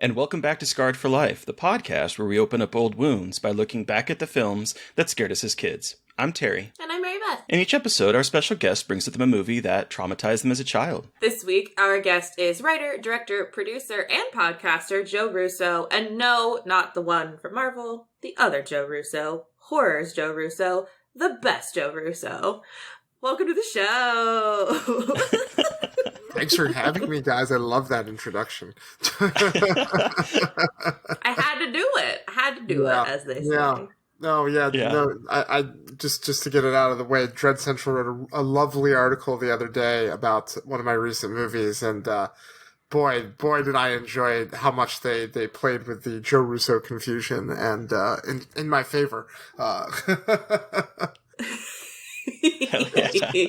and welcome back to Scarred for Life, the podcast where we open up old wounds by looking back at the films that scared us as kids. I'm Terry. And I'm Mary Beth. In each episode, our special guest brings with them a movie that traumatized them as a child. This week, our guest is writer, director, producer, and podcaster Joe Russo. And no, not the one from Marvel, the other Joe Russo, Horror's Joe Russo, the best Joe Russo. Welcome to the show. Thanks for having me, guys. I love that introduction. I had to do it. As they say. I just to get it out of the way, Dread Central wrote a lovely article the other day about one of my recent movies, and boy did I enjoy how much they played with the Joe Russo confusion, and in my favor. Hell yeah.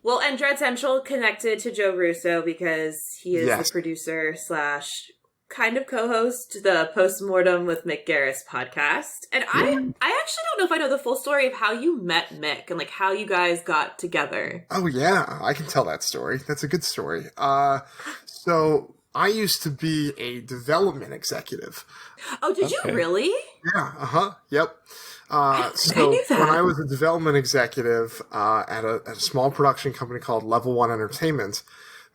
Well, and Dread Central connected to Joe Russo because he is the producer / kind of co-host the Postmortem with Mick Garris podcast. And I actually don't know if I know the full story of how you met Mick and like how you guys got together. Oh yeah, I can tell that story. That's a good story. So I used to be a development executive. Oh, did you really? Yeah. Yep. So when I was a development executive at a small production company called Level 1 Entertainment,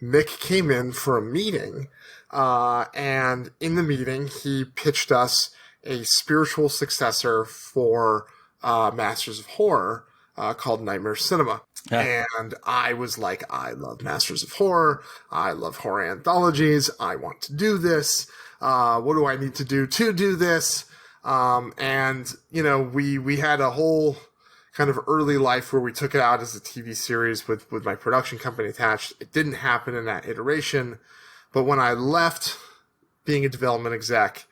Mick came in for a meeting, and in the meeting he pitched us a spiritual successor for Masters of Horror called Nightmare Cinema. Yeah. And I was like, I love Masters of Horror. I love horror anthologies. I want to do this. What do I need to do this? And, you know, we had a whole kind of early life where we took it out as a TV series with my production company attached. It didn't happen in that iteration. But when I left being a development exec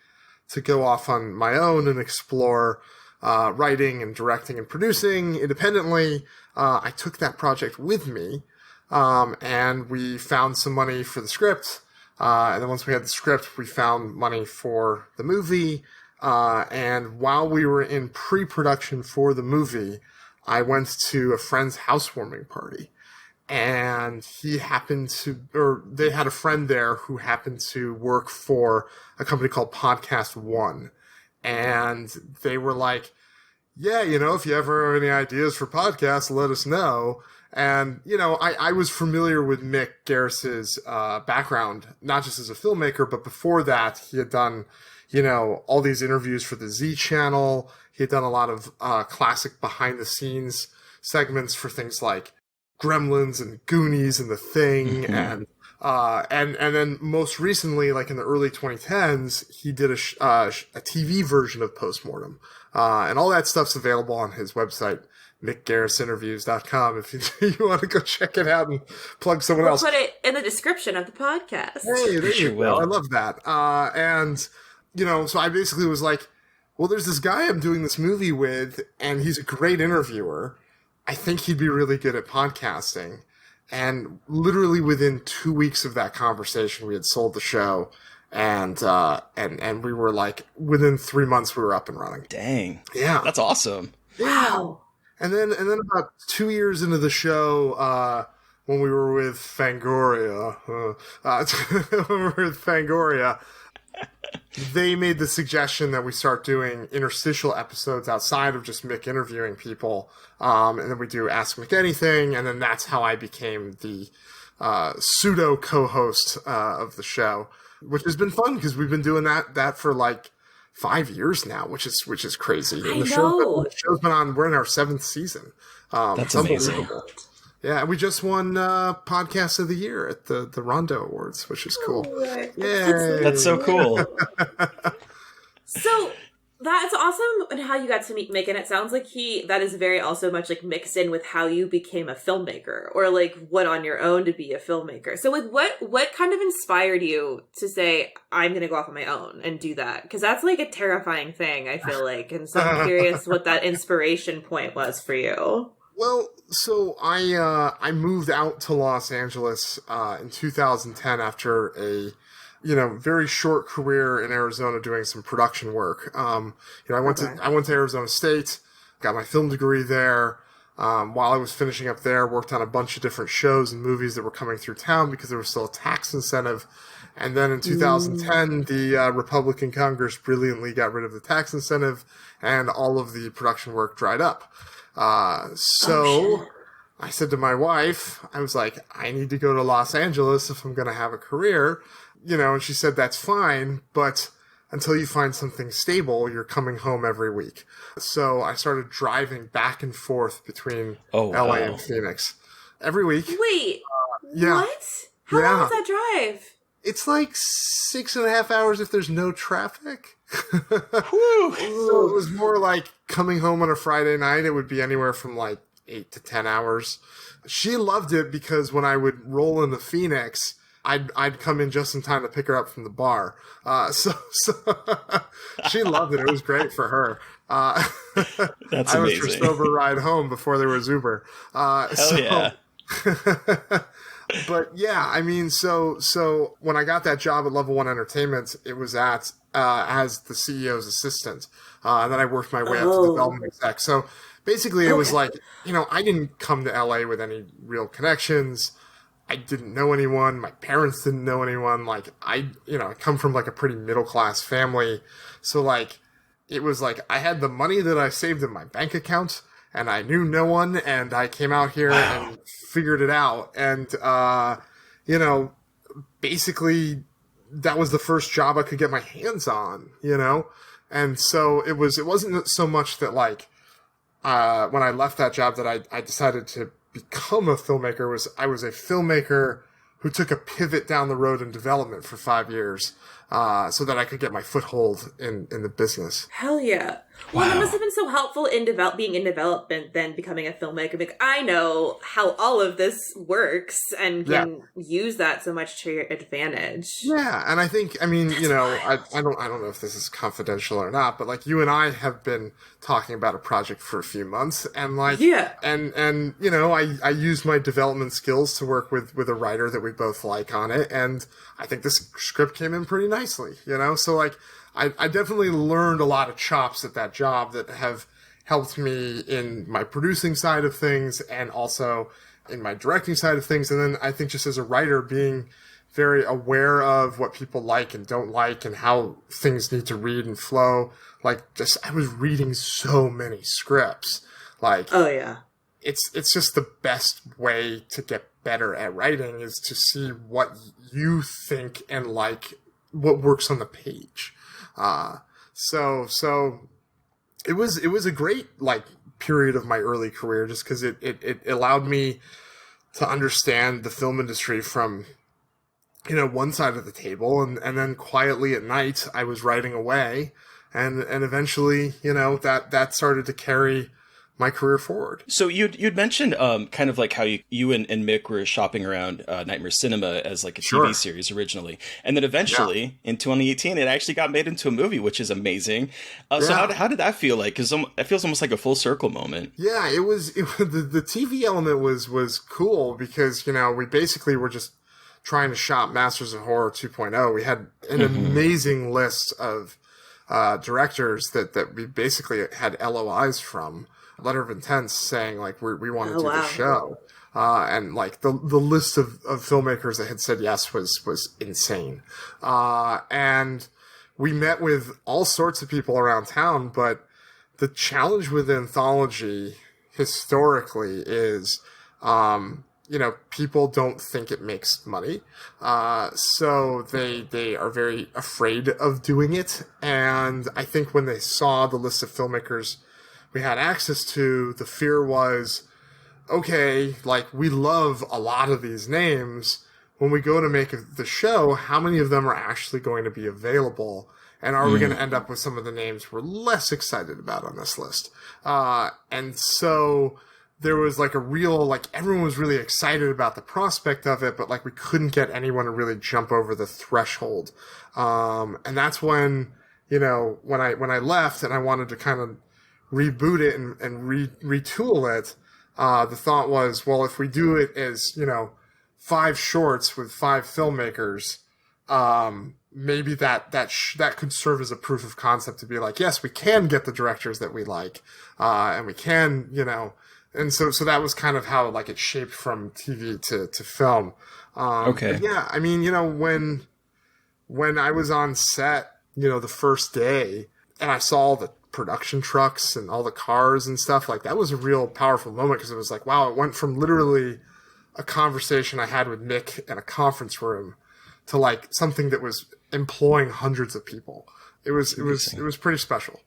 to go off on my own and explore writing and directing and producing independently, I took that project with me. And we found some money for the script. And then once we had the script, we found money for the movie. And while we were in pre-production for the movie, I went to a friend's housewarming party, and they had a friend there who happened to work for a company called Podcast One. And they were like, yeah, you know, if you ever have any ideas for podcasts, let us know. And, you know, I was familiar with Mick Garris's background, not just as a filmmaker, but before that, he had done, you know, all these interviews for the Z Channel. He had done a lot of classic behind-the-scenes segments for things like Gremlins and Goonies and The Thing. Mm-hmm. And then most recently, like in the early 2010s, he did a TV version of Postmortem. And all that stuff's available on his website, MickGarrisInterviews.com, if you want to go check it out and plug someone else. We'll put it in the description of the podcast. Hey, there you go. I love that. And, you know, so I basically was like, well, there's this guy I'm doing this movie with, and he's a great interviewer. I think he'd be really good at podcasting. And literally within 2 weeks of that conversation, we had sold the show. And we were like, within 3 months, we were up and running. Dang. Yeah. That's awesome. Wow. And then about 2 years into the show, when we were with Fangoria, they made the suggestion that we start doing interstitial episodes outside of just Mick interviewing people. And then we do Ask Mick Anything. And then that's how I became the pseudo co-host of the show, which has been fun because we've been doing that for like 5 years now, which is crazy. And the show's been on. We're in our 7th season. That's amazing. Yeah, we just won Podcast of the Year at the Rondo Awards, which is cool. Yay! That's so cool. So that's awesome, and how you got to meet Mick, and it sounds like that is very also much like mixed in with how you became a filmmaker, or like what on your own to be a filmmaker. So like what kind of inspired you to say, I'm going to go off on my own and do that? Because that's like a terrifying thing, I feel like. And so I'm curious what that inspiration point was for you. Well, so I moved out to Los Angeles in 2010 after a very short career in Arizona doing some production work. I went to Arizona State, got my film degree there. While I was finishing up there, worked on a bunch of different shows and movies that were coming through town because there was still a tax incentive. And then in 2010, the Republican Congress brilliantly got rid of the tax incentive, and all of the production work dried up. So I said to my wife, I was like, I need to go to Los Angeles if I'm going to have a career, and she said, that's fine, but until you find something stable, you're coming home every week. So I started driving back and forth between LA and Phoenix every week. Wait, yeah. What? How long is that drive? It's like 6.5 hours if there's no traffic. Whew. So it was more like coming home on a Friday night. It would be anywhere from like 8 to 10 hours. She loved it because when I would roll into Phoenix, I'd come in just in time to pick her up from the bar. So she loved it. It was great for her. That's amazing. I was her sober ride home before there was Uber. Hell yeah. But yeah, I mean, so when I got that job at Level 1 Entertainment, it was as the CEO's assistant. And then I worked my way up to development exec. So basically it was like, I didn't come to LA with any real connections. I didn't know anyone. My parents didn't know anyone. Like I come from like a pretty middle class family. So like, it was like I had the money that I saved in my bank account, and I knew no one, and I came out here and figured it out. And, basically that was the first job I could get my hands on, And so it wasn't so much that like, when I left that job that I decided to become a filmmaker. I was a filmmaker who took a pivot down the road in development for 5 years, so that I could get my foothold in the business. Hell yeah. Well, that must have been so helpful in being in development than becoming a filmmaker. Like, I know how all of this works and can use that so much to your advantage. Yeah, and I think, I don't know if this is confidential or not, but like you and I have been talking about a project for a few months, and like, and I used my development skills to work with a writer that we both like on it, and I think this script came in pretty nicely, so like, I definitely learned a lot of chops at that job that have helped me in my producing side of things and also in my directing side of things. And then I think just as a writer, being very aware of what people like and don't like and how things need to read and flow. Like, I was reading so many scripts. Like, it's just the best way to get better at writing is to see what you think and like, what works on the page. So it was a great like period of my early career just because it allowed me to understand the film industry from, one side of the table, and then quietly at night I was writing away, and eventually, that started to carry my career forward. So you'd mentioned kind of like how you and Mick were shopping around Nightmare Cinema as like a TV series originally, and then eventually in 2018 it actually got made into a movie, which is amazing. So how did that feel like? Because it feels almost like a full circle moment. Yeah, it was the TV element was cool because we basically were just trying to shop Masters of Horror 2.0. We had an amazing list of directors that we basically had LOIs from. Letter of intent saying like we want to do the show, and like the list of filmmakers that had said yes was insane, and we met with all sorts of people around town. But the challenge with anthology historically is people don't think it makes money, so they are very afraid of doing it. And I think when they saw the list of filmmakers we had access to, the fear was, okay, like, we love a lot of these names. When we go to make the show, how many of them are actually going to be available? And are we going to end up with some of the names we're less excited about on this list? And so there was like a real, like, everyone was really excited about the prospect of it, but like we couldn't get anyone to really jump over the threshold. And that's when, when I left and I wanted to kind of reboot it and retool it, the thought was, well, if we do it as 5 shorts with 5 filmmakers, maybe that could serve as a proof of concept to be like, yes, we can get the directors that we like, and we can, and so that was kind of how like it shaped from TV to film. Okay. Yeah, I mean, when when I was on set, the first day, and I saw the production trucks and all the cars and stuff, like that was a real powerful moment, because it was like, wow, it went from literally a conversation I had with Nick in a conference room to like something that was employing hundreds of people. It was pretty special.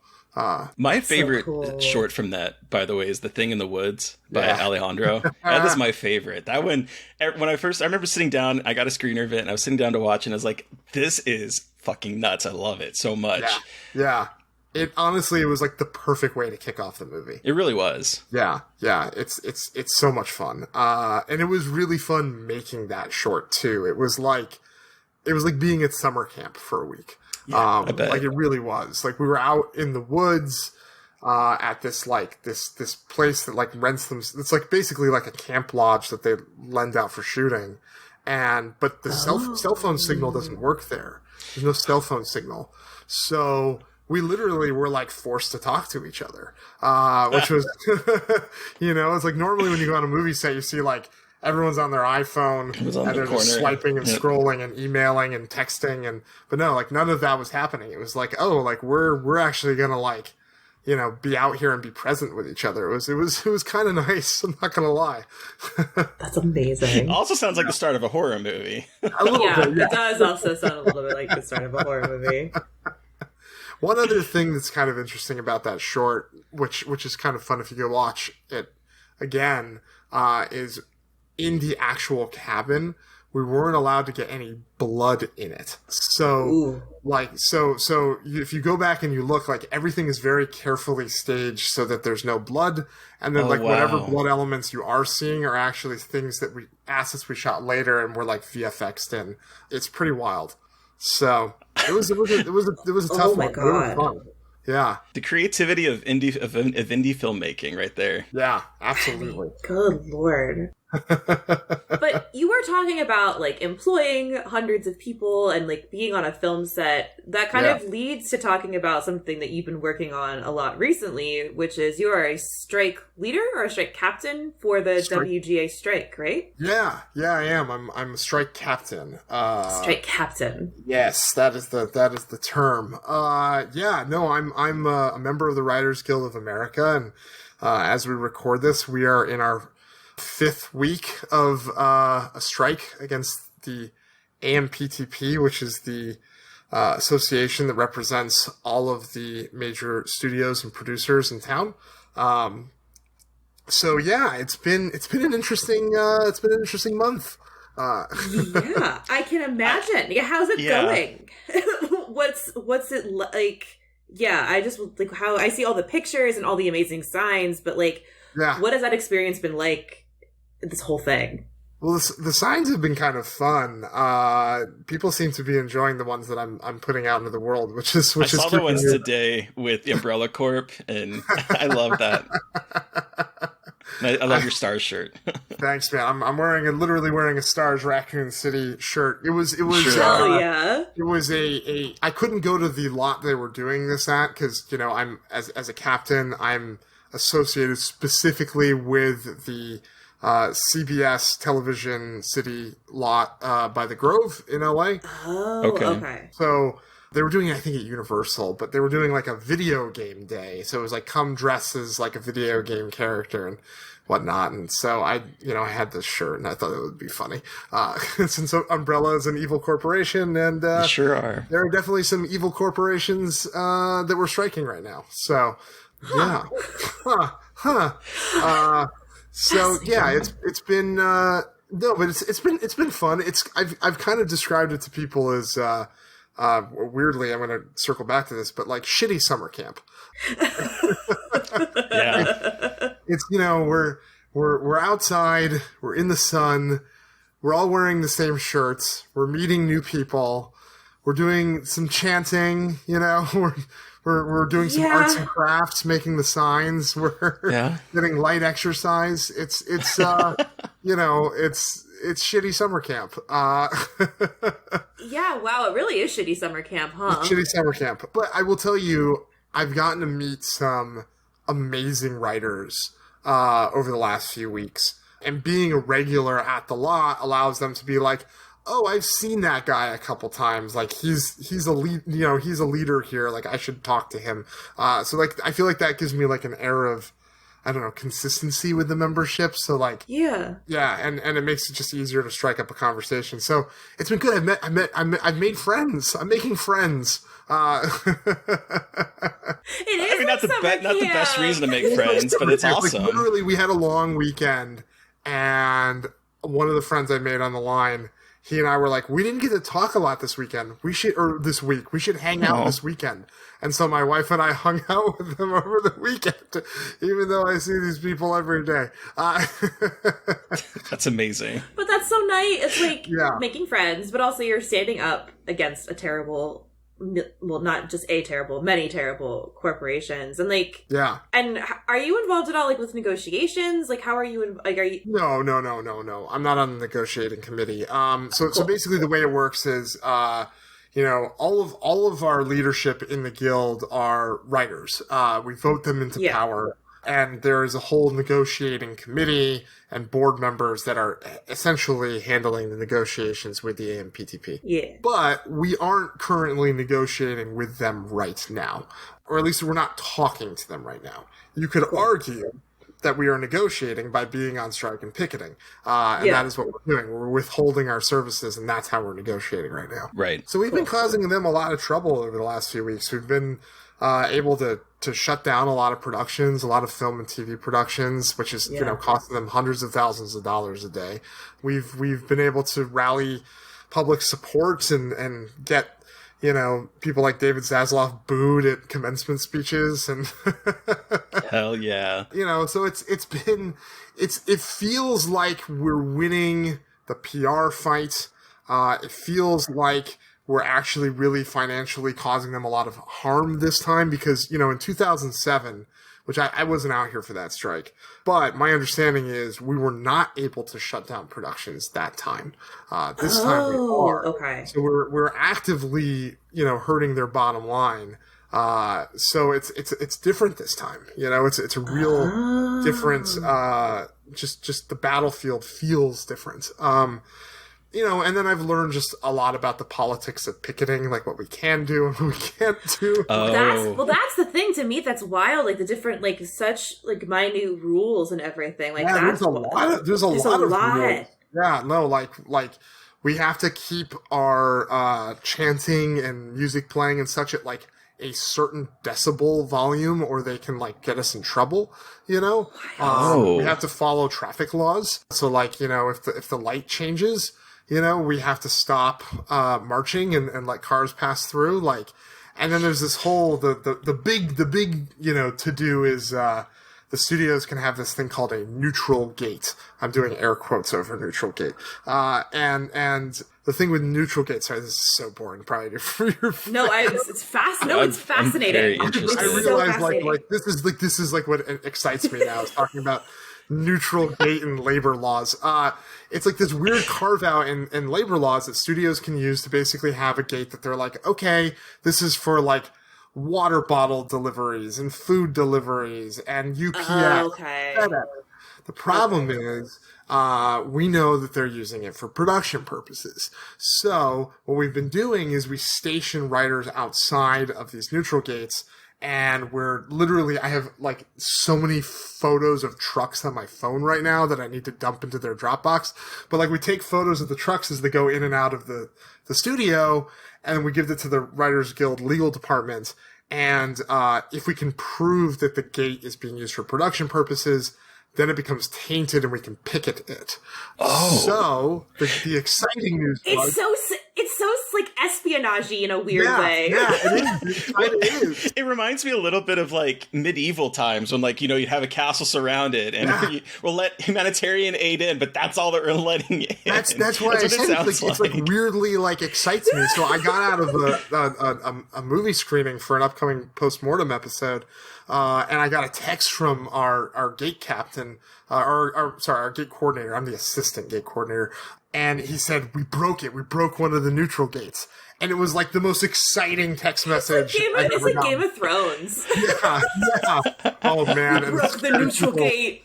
My favorite short from that, by the way, is The Thing in the Woods by Alejandro. That is my favorite. That one, I remember sitting down, I got a screener of it, and I was sitting down to watch, and I was like, this is fucking nuts. I love it so much. Yeah. It was like the perfect way to kick off the movie. It really was. Yeah. It's so much fun. And it was really fun making that short too. It was like being at summer camp for a week. Yeah, I bet. Like it really was. Like we were out in the woods at this place that like rents them. It's like basically like a camp lodge that they lend out for shooting. But the cell phone signal doesn't work there. There's no cell phone signal. So we literally were like forced to talk to each other, which was, it's like normally when you go on a movie set, you see like everyone's on their iPhone and they're just swiping and scrolling and emailing and texting, but no, like none of that was happening. It was like, oh, like we're actually gonna like, be out here and be present with each other. It was kind of nice. I'm not gonna lie. That's amazing. It also sounds like the start of a horror movie. A little bit, yeah. It does also sound a little bit like the start of a horror movie. One other thing that's kind of interesting about that short, which is kind of fun if you go watch it again, is in the actual cabin, we weren't allowed to get any blood in it. So, if you go back and you look, like everything is very carefully staged so that there's no blood, and then whatever blood elements you are seeing are actually assets we shot later and were like VFX'd in. It's pretty wild. So it was a tough one. God. It was fun. Yeah. The creativity of indie filmmaking right there. Yeah, absolutely. Good Lord. But you were talking about like employing hundreds of people and like being on a film set. That kind of leads to talking about something that you've been working on a lot recently, which is you are a strike leader or a strike captain for the WGA strike, right? Yeah, I am. I'm a strike captain. Strike captain. Yes, that is the term. I'm a member of the Writers Guild of America, and as we record this, we are in our 5th week of a strike against the AMPTP, which is the association that represents all of the major studios and producers in town. So yeah, it's been an interesting month. Yeah, I can imagine. Yeah, how's it going? What's it like? Yeah, I just like how I see all the pictures and all the amazing signs, but like, what has that experience been like? This whole thing. Well, the signs have been kind of fun. People seem to be enjoying the ones that I'm putting out into the world, which is I saw the ones today with the Umbrella Corp, and I love that. I love your Stars shirt. Thanks, man. I'm literally wearing a Stars Raccoon City shirt. It was yeah. It was I couldn't go to the lot they were doing this at because I'm as a captain, I'm associated specifically with the CBS Television City lot by the Grove in LA. Oh, okay. So they were doing it, I think, at Universal, but they were doing like a video game day. So it was like come dress as like a video game character and whatnot. And so I had this shirt and I thought it would be funny. Since Umbrella is an evil corporation and you sure are. There are definitely some evil corporations that we're striking right now. So yeah. So yeah, it's been no, but it's been fun. I've kind of described it to people as weirdly, I'm going to circle back to this, but like shitty summer camp. Yeah, it's we're outside, we're in the sun, we're all wearing the same shirts, we're meeting new people, we're doing some chanting, We're doing some arts and crafts, making the signs. We're getting light exercise. It's shitty summer camp. Yeah, wow, it really is shitty summer camp, huh? It's shitty summer camp. But I will tell you, I've gotten to meet some amazing writers over the last few weeks. And being a regular at the lot allows them to be like, oh, I've seen that guy a couple times. Like he's a lead, he's a leader here. Like I should talk to him. So like I feel like that gives me like an air of, I don't know, consistency with the membership. So like, yeah, and it makes it just easier to strike up a conversation. So it's been good. I've made friends. I'm making friends. It is. I mean, not the best reason to make friends, but it's awesome. Like, literally, we had a long weekend, and one of the friends I made on the line, he and I were like, we didn't get to talk a lot this weekend. This week. We should hang out this weekend. And so my wife and I hung out with them over the weekend, even though I see these people every day. That's amazing. But that's so nice. It's like making friends, but also you're standing up against a terrible, well, not just a terrible, many terrible corporations. And like, and are you involved at all, like with negotiations? Like, how are you, are you? No. I'm not on the negotiating committee. So basically the way it works is, all of our leadership in the guild are writers. We vote them into power, and there is a whole negotiating committee and board members that are essentially handling the negotiations with the AMPTP. Yeah. But we aren't currently negotiating with them right now, or at least we're not talking to them right now. You could argue that we are negotiating by being on strike and picketing. And that is what we're doing. We're withholding our services, and that's how we're negotiating right now. Right. So we've been causing them a lot of trouble over the last few weeks. We've been able to shut down a lot of productions, a lot of film and TV productions, which is costing them hundreds of thousands of dollars a day. We've been able to rally public support and get people like David Zaslav booed at commencement speeches, and hell yeah. So it feels like we're winning the PR fight. It feels like we're actually really financially causing them a lot of harm this time because, in 2007, which I wasn't out here for that strike, but my understanding is we were not able to shut down productions that time. This time we are. Okay. So we're actively, hurting their bottom line. So it's different this time. It's a real difference. Just the battlefield feels different. And then I've learned just a lot about the politics of picketing, like what we can do and what we can't do. That's the thing to me. That's wild. Like the different, like such like minute rules and everything. Like there's a lot of rules. Yeah, no, like we have to keep our chanting and music playing and such at like a certain decibel volume, or they can like get us in trouble. We have to follow traffic laws. So like if the light changes, we have to stop marching and let cars pass through. Like, and then there's this whole the big to do is the studios can have this thing called a neutral gate. I'm doing air quotes over neutral gate. And the thing with neutral gate, sorry, this is so boring. Probably for your it's fascinating. It's fascinating. Very interested. I realize like this is like what excites me now. Is talking about neutral gate and labor laws. It's like this weird carve out in labor laws that studios can use to basically have a gate that they're like, okay, this is for like water bottle deliveries and food deliveries and UPS. Okay. The problem is, we know that they're using it for production purposes. So what we've been doing is we station writers outside of these neutral gates, and I have like so many photos of trucks on my phone right now that I need to dump into their Dropbox. But like we take photos of the trucks as they go in and out of the studio, and we give it to the Writers Guild legal department. And if we can prove that the gate is being used for production purposes, then it becomes tainted and we can picket it. So the exciting news it's so like espionage-y in a weird way. Yeah, it is. It reminds me a little bit of like medieval times when like, you'd have a castle surrounded and we'll let humanitarian aid in, but that's all that we're letting in. That's why I said it's like weirdly like excites me. So I got out of a movie screening for an upcoming postmortem episode. And I got a text from our gate captain, our gate coordinator. I'm the assistant gate coordinator. And he said, we broke it. We broke one of the neutral gates. And it was like the most exciting text message. It's like Game of Thrones. Yeah. Oh man! We broke the neutral gate.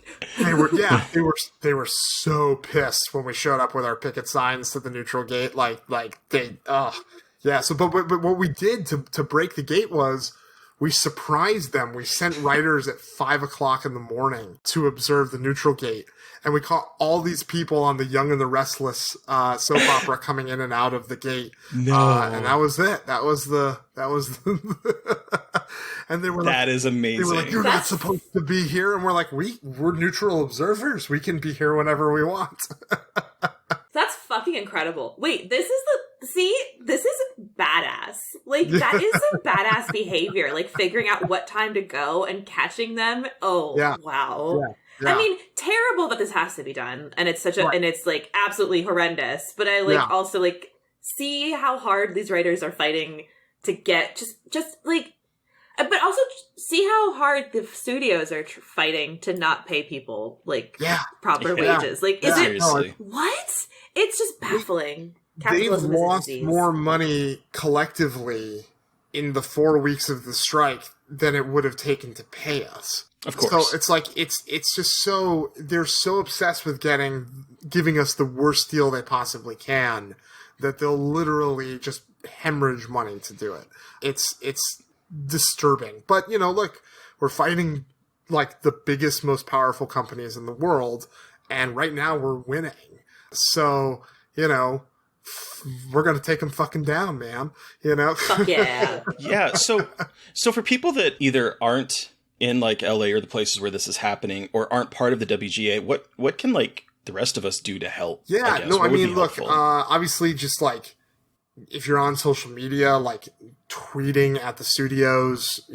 They were so pissed when we showed up with our picket signs to the neutral gate. So but what we did to break the gate was we surprised them. We sent writers at 5:00 in the morning to observe the neutral gate. And we caught all these people on the Young and the Restless soap opera coming in and out of the gate. No. And that was it. That was the and they were like, that is amazing. They were like, you're not supposed to be here. And we're like, we're neutral observers. We can be here whenever we want. That's fucking incredible. Wait, this is badass. Like, that is some badass behavior. Like, figuring out what time to go and catching them. Oh, yeah. Wow. Yeah. Yeah. I mean, terrible that this has to be done, and it's and it's like absolutely horrendous. But I also like see how hard these writers are fighting to get just like, but also see how hard the studios are fighting to not pay people proper wages. Like, is it what? It's just baffling. They've lost more money collectively in the 4 weeks of the strike than it would have taken to pay us. Of course. So it's like it's just so they're so obsessed with giving us the worst deal they possibly can that they'll literally just hemorrhage money to do it. It's disturbing. But look, we're fighting like the biggest, most powerful companies in the world, and right now we're winning. So, we're going to take them fucking down, man. Fuck yeah. Yeah. So for people that either aren't in like LA or the places where this is happening or aren't part of the WGA, what can like the rest of us do to help? Yeah. I mean, look, obviously just like if you're on social media, like tweeting at the studios,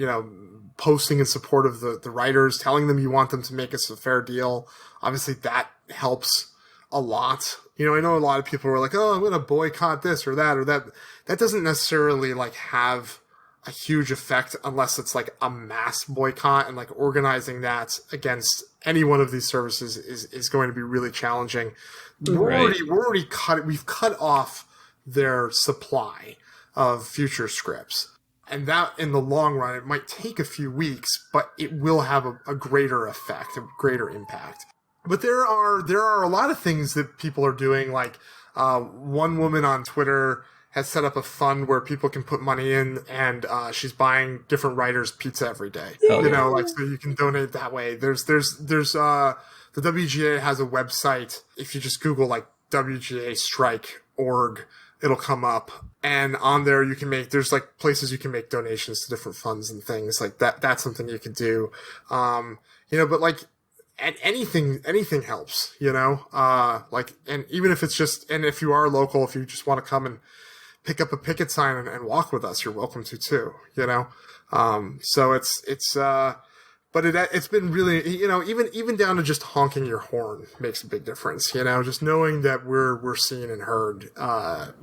posting in support of the writers, telling them you want them to make us a fair deal. Obviously that helps a lot. I know a lot of people were like, oh, I'm going to boycott this or that or that. That doesn't necessarily like have a huge effect unless it's like a mass boycott, and like organizing that against any one of these services is going to be really challenging. We've cut off their supply of future scripts. And that in the long run, it might take a few weeks, but it will have a greater effect, a greater impact. But there are a lot of things that people are doing. Like one woman on Twitter has set up a fund where people can put money in, and she's buying different writers pizza every day. So you can donate that way. There's the WGA has a website. If you just Google like WGA strike.org, it'll come up, and on there you can there's like places you can make donations to different funds and things like that. That's something you could do. But like, and anything helps, and even if it's just, and if you are local, if you just want to come and pick up a picket sign and walk with us, you're welcome to too, so but it's been really, even down to just honking your horn makes a big difference, just knowing that we're seen and heard,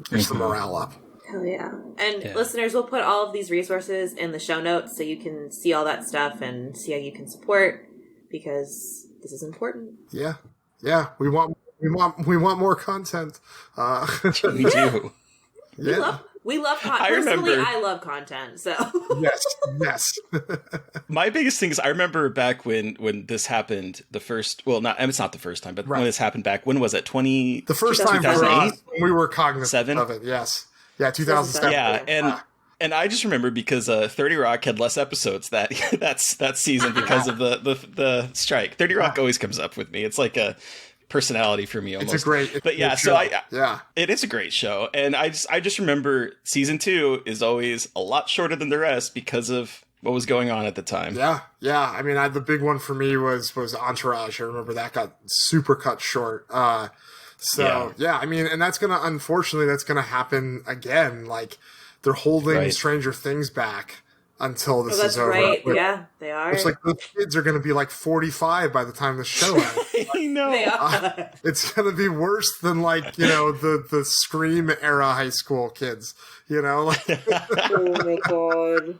keeps the morale up. Hell yeah. And listeners, we'll put all of these resources in the show notes so you can see all that stuff and see how you can support, because this is important. Yeah. We want more content. We do. We love content. Personally, I love content. So yes. My biggest thing is I remember back when this happened the first. Well, it's not the first time, but when this happened back. When was it? The first time 2008? We were cognizant of it. Yes. Yeah, 2007. Yeah, and I just remember because 30 Rock had less episodes that season because of the strike. 30 Rock always comes up with me. It's like a personality for me almost. It is a great show, and I just remember season 2 is always a lot shorter than the rest because of what was going on at the time. Yeah. I mean, the big one for me was Entourage. I remember that got super cut short. I mean, and that's gonna happen again. Like, they're holding Stranger Things back until this is over. Right. Yeah, they are. It's like those kids are going to be like 45 by the time the show ends. I know. They are. It's going to be worse than like, the Scream era high school kids, Oh my God.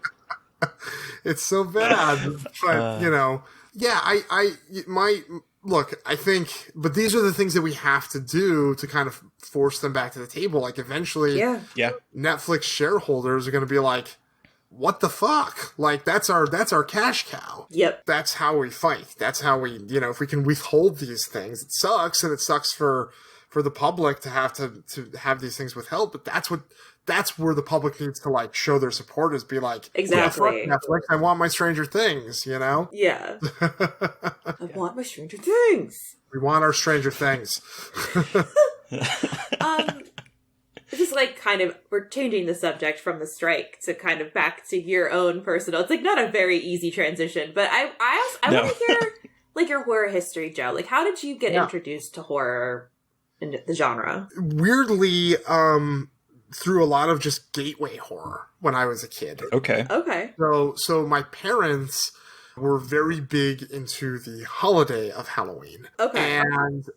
It's so bad. But, look, I think, but these are the things that we have to do to kind of force them back to the table. Like eventually, Yeah. Netflix shareholders are going to be like, what the fuck? Like that's our cash cow. Yep. That's how we fight. That's how we, if we can withhold these things, it sucks, and it sucks for the public to have these things withheld. But that's where the public needs to like show their support, is be like, exactly, fuck Netflix, I want my Stranger Things, Yeah. I want my Stranger Things. We want our Stranger Things. Just like kind of, we're changing the subject from the strike to kind of back to your own personal. It's like not a very easy transition, but I want to hear like your horror history, Joe. Like, how did you get introduced to horror and the genre? Weirdly, through a lot of just gateway horror when I was a kid. Okay. So my parents were very big into the holiday of Halloween. Okay. And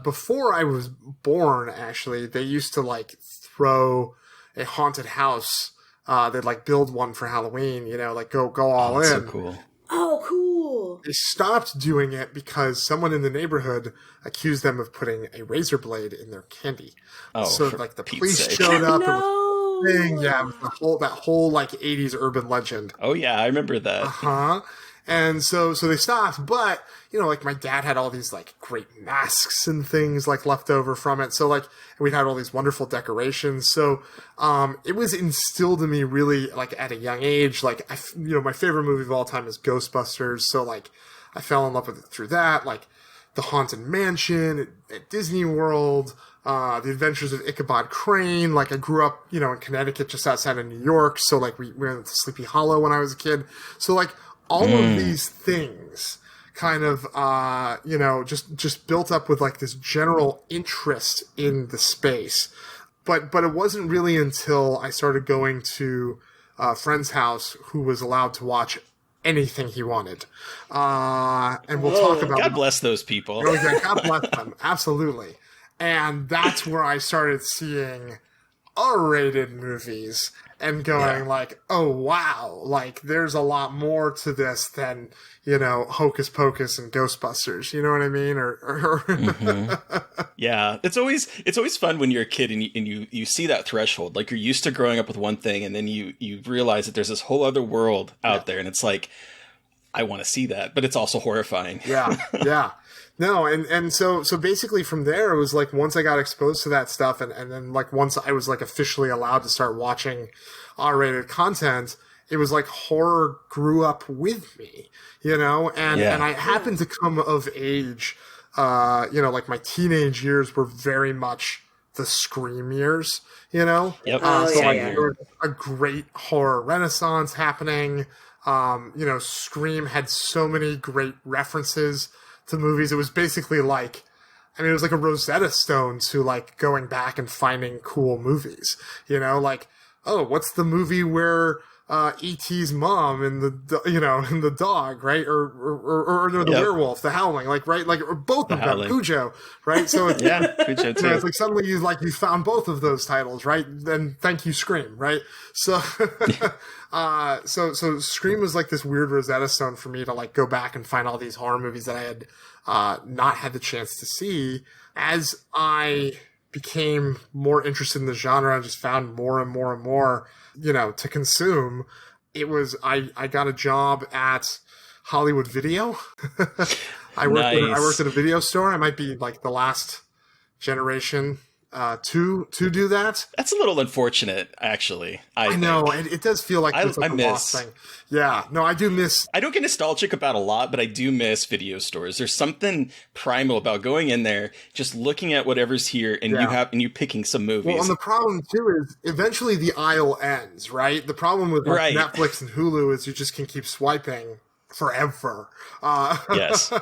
before I was born, actually, they used to like throw a haunted house. They'd like build one for Halloween, like go all in. So cool. Oh, cool. They stopped doing it because someone in the neighborhood accused them of putting a razor blade in their candy. Oh, so like the police showed up. No. It was a thing. Yeah, it was that whole like 80s urban legend. Oh yeah, I remember that. Uh-huh. And so they stopped, but like my dad had all these like great masks and things like left over from it. So like we had all these wonderful decorations. So it was instilled in me really like at a young age. Like my favorite movie of all time is Ghostbusters. So like I fell in love with it through that. Like the Haunted Mansion at Disney World, The Adventures of Ichabod Crane. Like I grew up, in Connecticut, just outside of New York. So like we went to Sleepy Hollow when I was a kid. So like all of these things kind of, just built up with like this general interest in the space. But it wasn't really until I started going to a friend's house who was allowed to watch anything he wanted. And we'll talk about God bless those people. God bless them. Absolutely. And that's where I started seeing R-rated movies and going like, oh, wow, like there's a lot more to this than, Hocus Pocus and Ghostbusters. You know what I mean? Yeah. It's always fun when you're a kid and you see that threshold. Like you're used to growing up with one thing and then you realize that there's this whole other world out there. And it's like, I want to see that, but it's also horrifying. Yeah. No, and so basically from there, it was like once I got exposed to that stuff and then like once I was like officially allowed to start watching R-rated content, it was like horror grew up with me, and I happened to come of age, like my teenage years were very much the Scream years, Yep. There was a great horror renaissance happening. Scream had so many great references to movies. It was basically like, it was like a Rosetta Stone to like going back and finding cool movies, like, oh, what's the movie where E.T.'s mom and and the dog, right? Or the werewolf, the Howling, like, right? Like, or both of them, Cujo, right? So it's, Cujo too. It's like suddenly you found both of those titles, right? Then thank you, Scream, right? So, so Scream was like this weird Rosetta Stone for me to like go back and find all these horror movies that I had not had the chance to see. As I became more interested in the genre, I just found more and more and more, to consume. It was, I got a job at Hollywood Video. I worked at a video store. I might be like the last generation to do that. That's a little unfortunate, actually. I know, and it does feel like it's like a lost thing. Yeah, no, I do miss. I don't get nostalgic about a lot, but I do miss video stores. There's something primal about going in there, just looking at whatever's here, and you picking some movies. Well, and the problem too is eventually the aisle ends, right? The problem with Netflix and Hulu is you just can keep swiping forever. Yes.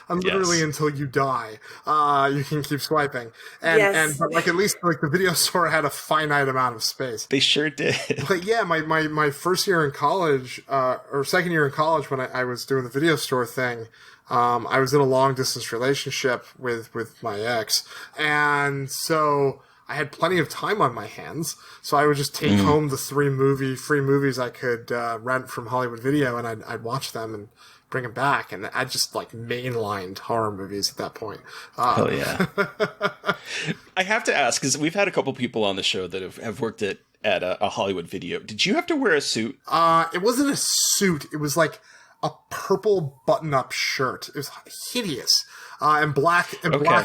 And literally until you die, you can keep swiping. But like at least like the video store had a finite amount of space. They sure did. But yeah, my first year in college, or second year in college when I was doing the video store thing, I was in a long distance relationship with my ex. And so I had plenty of time on my hands, so I would just take home the free movies I could rent from Hollywood Video, and I'd watch them and bring them back. And I just like mainlined horror movies at that point. Hell yeah. I have to ask, because we've had a couple people on the show that have worked at a Hollywood Video. Did you have to wear a suit? It wasn't a suit. It was like a purple button-up shirt. It was hideous. And black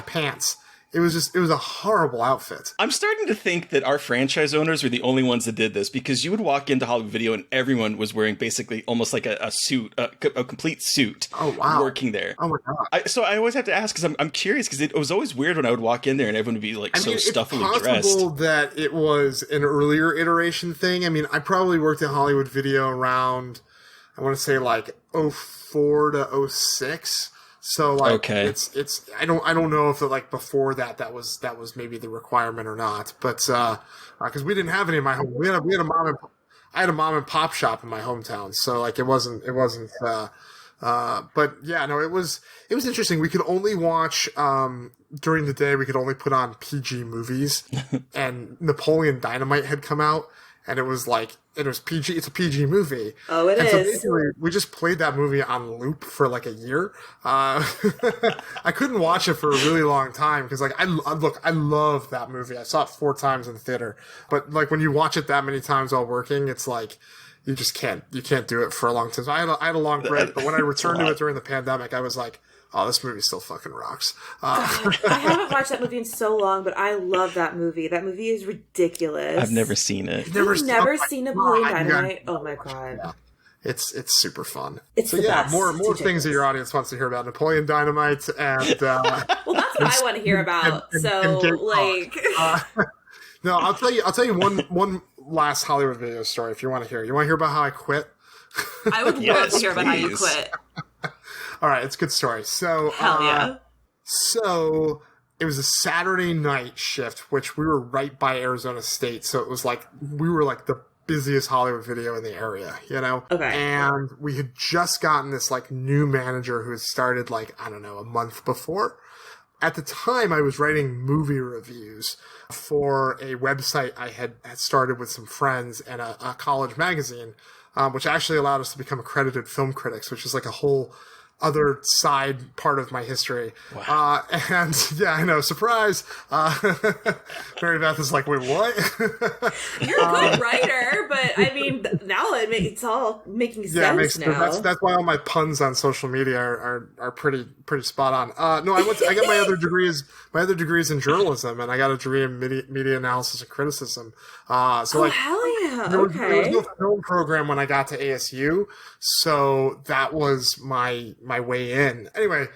pants. It was a horrible outfit. I'm starting to think that our franchise owners were the only ones that did this, because you would walk into Hollywood Video and everyone was wearing basically almost like a suit, a complete suit. Oh, wow. Working there. Oh my God. So I always have to ask, because I'm curious, because it was always weird when I would walk in there and everyone would be like stuffily dressed. It's possible that it was an earlier iteration thing. I mean, I probably worked at Hollywood Video around, I want to say like 04 to 06. So like, okay. it's I don't know if like before that was maybe the requirement or not, but because we didn't have any in my home, we had a mom and pop shop in my hometown, so like it wasn't but yeah, no, it was interesting. We could only watch during the day. We could only put on PG movies, and Napoleon Dynamite had come out, and it was PG. It's a PG movie. Oh, it is. So basically, we just played that movie on loop for like a year. I couldn't watch it for a really long time because like I love that movie. I saw it 4 times in the theater, but like when you watch it that many times while working, it's like you just can't do it for a long time. So I had a long break, but when I returned to it during the pandemic, I was like, oh, this movie still fucking rocks. I haven't watched that movie in so long, but I love that movie. That movie is ridiculous. I've never seen it. You've never seen Napoleon Dynamite? Oh my God. Yeah. It's super fun. It's the best. more things that your audience wants to hear about. Napoleon Dynamite and well, that's what I want to hear about. No, I'll tell you one last Hollywood Video story if you want to hear. You want to hear about how I quit? I would love to hear about how you quit. All right, it's a good story. So, hell yeah. So it was a Saturday night shift, which we were right by Arizona State. So it was like, we were like the busiest Hollywood Video in the area, you know? Okay. And we had just gotten this like new manager who had started like, I don't know, a month before. At the time, I was writing movie reviews for a website I had started with some friends and a college magazine, which actually allowed us to become accredited film critics, which is like a whole other side part of my history. Wow. And yeah, I know, surprise. Mary Beth is like, wait, what? You're a good writer, but I mean, now it's all making sense now. That's why all my puns on social media are pretty spot on. No, I got my other degrees in journalism, and I got a degree in media analysis and criticism. Hell yeah. There was no film program when I got to ASU, so that was my way in. Anyway,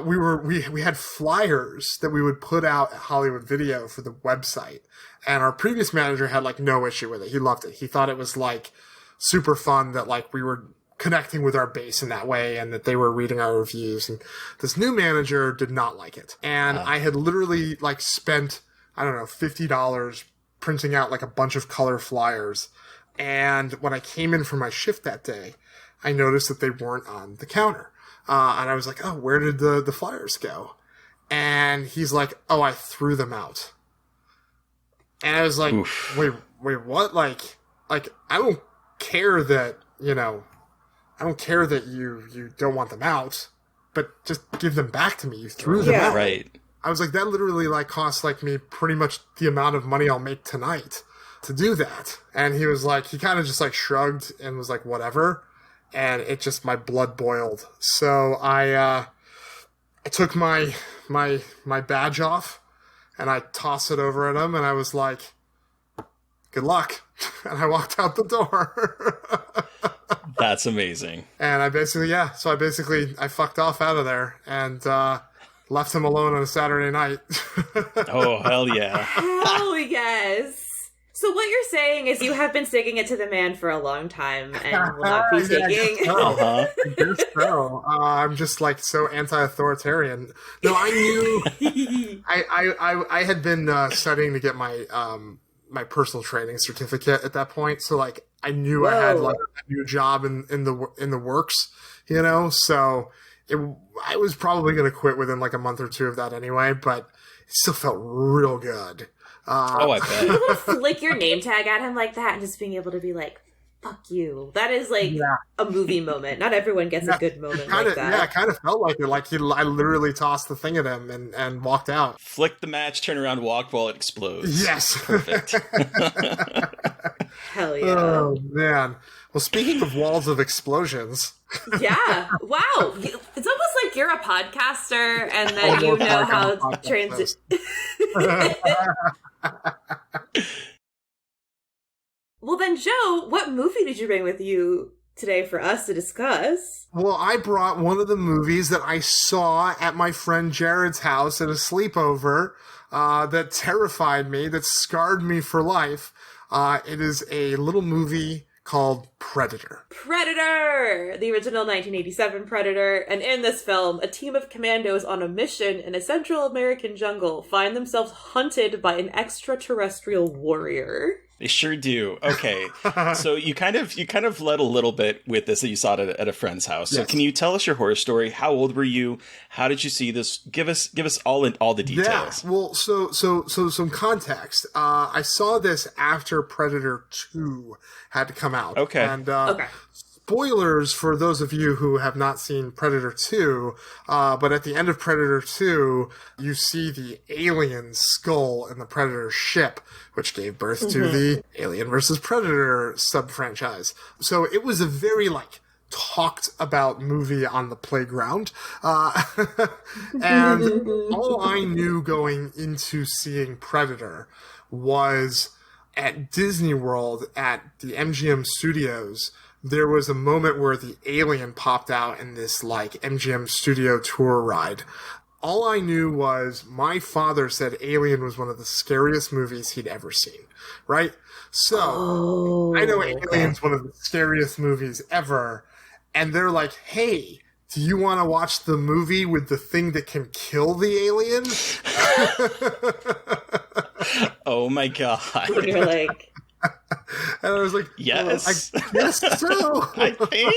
we had flyers that we would put out at Hollywood Video for the website, and our previous manager had like no issue with it. He loved it. He thought it was like super fun that like we were connecting with our base in that way and that they were reading our reviews. And this new manager did not like it. And I had literally like spent, I don't know, $50 printing out like a bunch of color flyers. And when I came in for my shift that day, I noticed that they weren't on the counter. And I was like, oh, where did the flyers go? And he's like, oh, I threw them out. And I was like, wait, what? Like, I don't care that, I don't care that you don't want them out, but just give them back to me. You threw them out. Right. I was like, that literally like cost like me pretty much the amount of money I'll make tonight to do that. And he was like, he kind of just like shrugged and was like, whatever. And it just, my blood boiled. So I took my badge off and I tossed it over at him and I was like, good luck. And I walked out the door. That's amazing. And I fucked off out of there and left him alone on a Saturday night. Oh, hell yeah. Hell yes. So what you're saying is you have been sticking it to the man for a long time and will not be taking... I guess so. I'm just like so anti-authoritarian. No, I knew... I had been studying to get my my personal training certificate at that point, so like I knew I had like a new job in the works, so I was probably going to quit within like a month or two of that anyway, but it still felt real good. I bet. You want to flick your name tag at him like that and just being able to be like, fuck you. That is like a movie moment. Not everyone gets a good moment like that. Yeah, it kind of felt like it. Like I literally tossed the thing at him and walked out. Flicked the match, turn around, walked while it explodes. Yes. Perfect. Hell yeah. Oh, man. Well, speaking of walls of explosions. Yeah. Wow. It's almost like you're a podcaster and that you know how to transit. Well, then, Joe, what movie did you bring with you today for us to discuss? Well, I brought one of the movies that I saw at my friend Jared's house at a sleepover that terrified me, that scarred me for life. It is a little movie called Predator. Predator! The original 1987 Predator. And in this film, a team of commandos on a mission in a Central American jungle find themselves hunted by an extraterrestrial warrior. They sure do. Okay, so you kind of led a little bit with this that you saw it at a friend's house. So can you tell us your horror story? How old were you? How did you see this? Give us all the details. Yeah. Well, so some context. I saw this after Predator 2 had to come out. Okay. And spoilers for those of you who have not seen Predator 2, but at the end of Predator 2, you see the alien skull in the Predator ship, which gave birth to the Alien vs. Predator sub-franchise. So it was a very, talked about movie on the playground. And all I knew going into seeing Predator was at Disney World, at the MGM Studios, there was a moment where the alien popped out in this MGM Studio tour ride. All I knew was my father said Alien was one of the scariest movies he'd ever seen, right? So I know Alien's one of the scariest movies ever. And they're like, hey, do you want to watch the movie with the thing that can kill the alien? Oh my God. And you're like... And I was like, yes. I guess so. I think.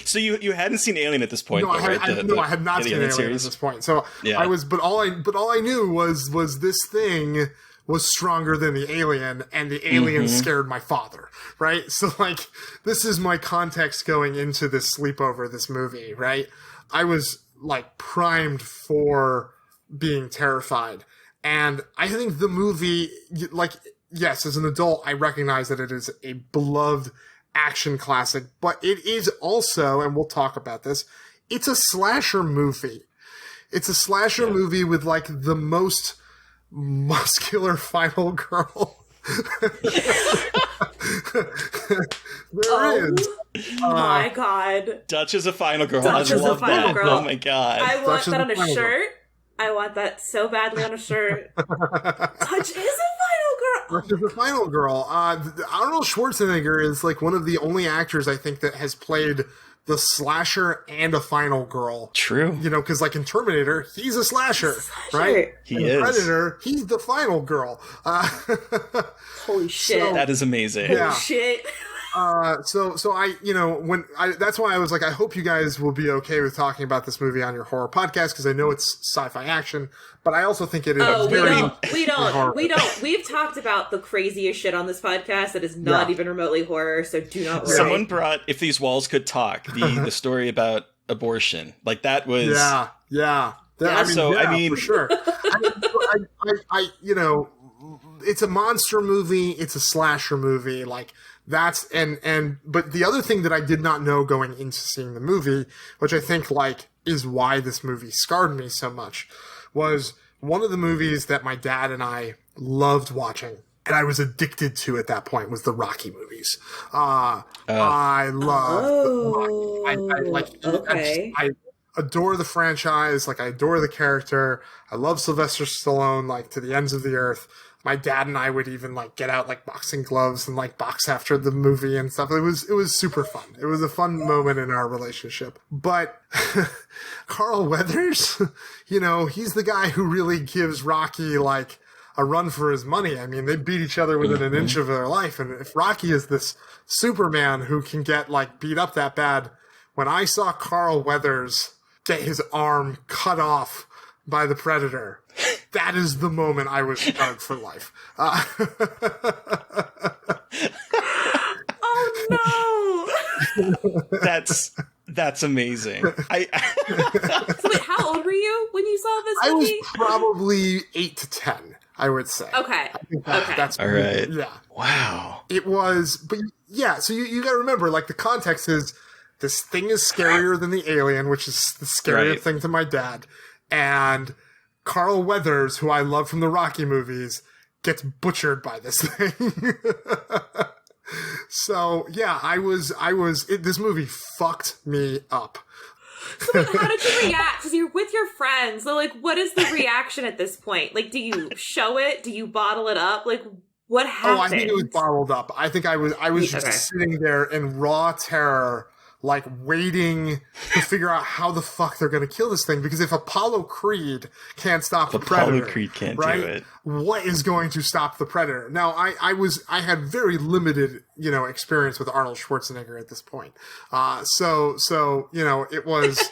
So you hadn't seen Alien at this point, no, right? I had not seen Alien series at this point. So I was, but all I knew was this thing was stronger than the alien, and the alien scared my father, right? So this is my context going into this sleepover, this movie, right? I was primed for being terrified. And I think the movie, yes, as an adult, I recognize that it is a beloved action classic, but it is also, and we'll talk about this, it's a slasher movie. It's a slasher movie with the most muscular final girl. There is. My God. Dutch is a final girl. Dutch is a final girl. Oh my God. I want that on a shirt. I want that so badly on a shirt. Dutch is a final girl. Dutch is a final girl. Arnold Schwarzenegger is one of the only actors I think that has played the slasher and a final girl. True. Because in Terminator, he's a slasher, right? He is. Predator, he's the final girl. Holy shit. So, that is amazing. Holy shit. So I, that's why I was I hope you guys will be okay with talking about this movie on your horror podcast, because I know it's sci-fi action, but I also think it is we don't. We've talked about the craziest shit on this podcast that is not even remotely horror, so do not worry. Someone brought If These Walls Could Talk, the story about abortion. That was... Yeah. For sure. I it's a monster movie, it's a slasher movie, that's but the other thing that I did not know going into seeing the movie, which I think is why this movie scarred me so much, was one of the movies that my dad and I loved watching, and I was addicted to at that point, was the Rocky movies. I love Rocky. I adore the franchise, I adore the character. I love Sylvester Stallone to the ends of the earth. My dad and I would even get out boxing gloves and box after the movie and stuff. It was super fun. It was a fun moment in our relationship. But Carl Weathers, he's the guy who really gives Rocky a run for his money. I mean, they beat each other within an inch of their life. And if Rocky is this Superman who can get beat up that bad, when I saw Carl Weathers get his arm cut off by the Predator, that is the moment I was scarred for life. Oh no! That's amazing. So wait, how old were you when you saw this movie? I was probably 8 to 10, I would say. Okay. That's all right. Yeah. Wow. It was, but yeah, so you got to remember, like, the context is this thing is scarier than the alien, which is the scarier thing to my dad. And Carl Weathers, who I love from the Rocky movies, gets butchered by this thing. So yeah, this movie fucked me up. So wait, how did you react? Because you're with your friends. So like, what is the reaction at this point? Like, do you show it? Do you bottle it up? Like, what happened? Oh, I think it was bottled up. I think I was just sitting there in raw terror, like waiting to figure out how the fuck they're going to kill this thing. Because if Apollo Creed can't stop the Predator, Apollo Creed can't do it. What is going to stop the Predator? Now, I had very limited, experience with Arnold Schwarzenegger at this point. So it was.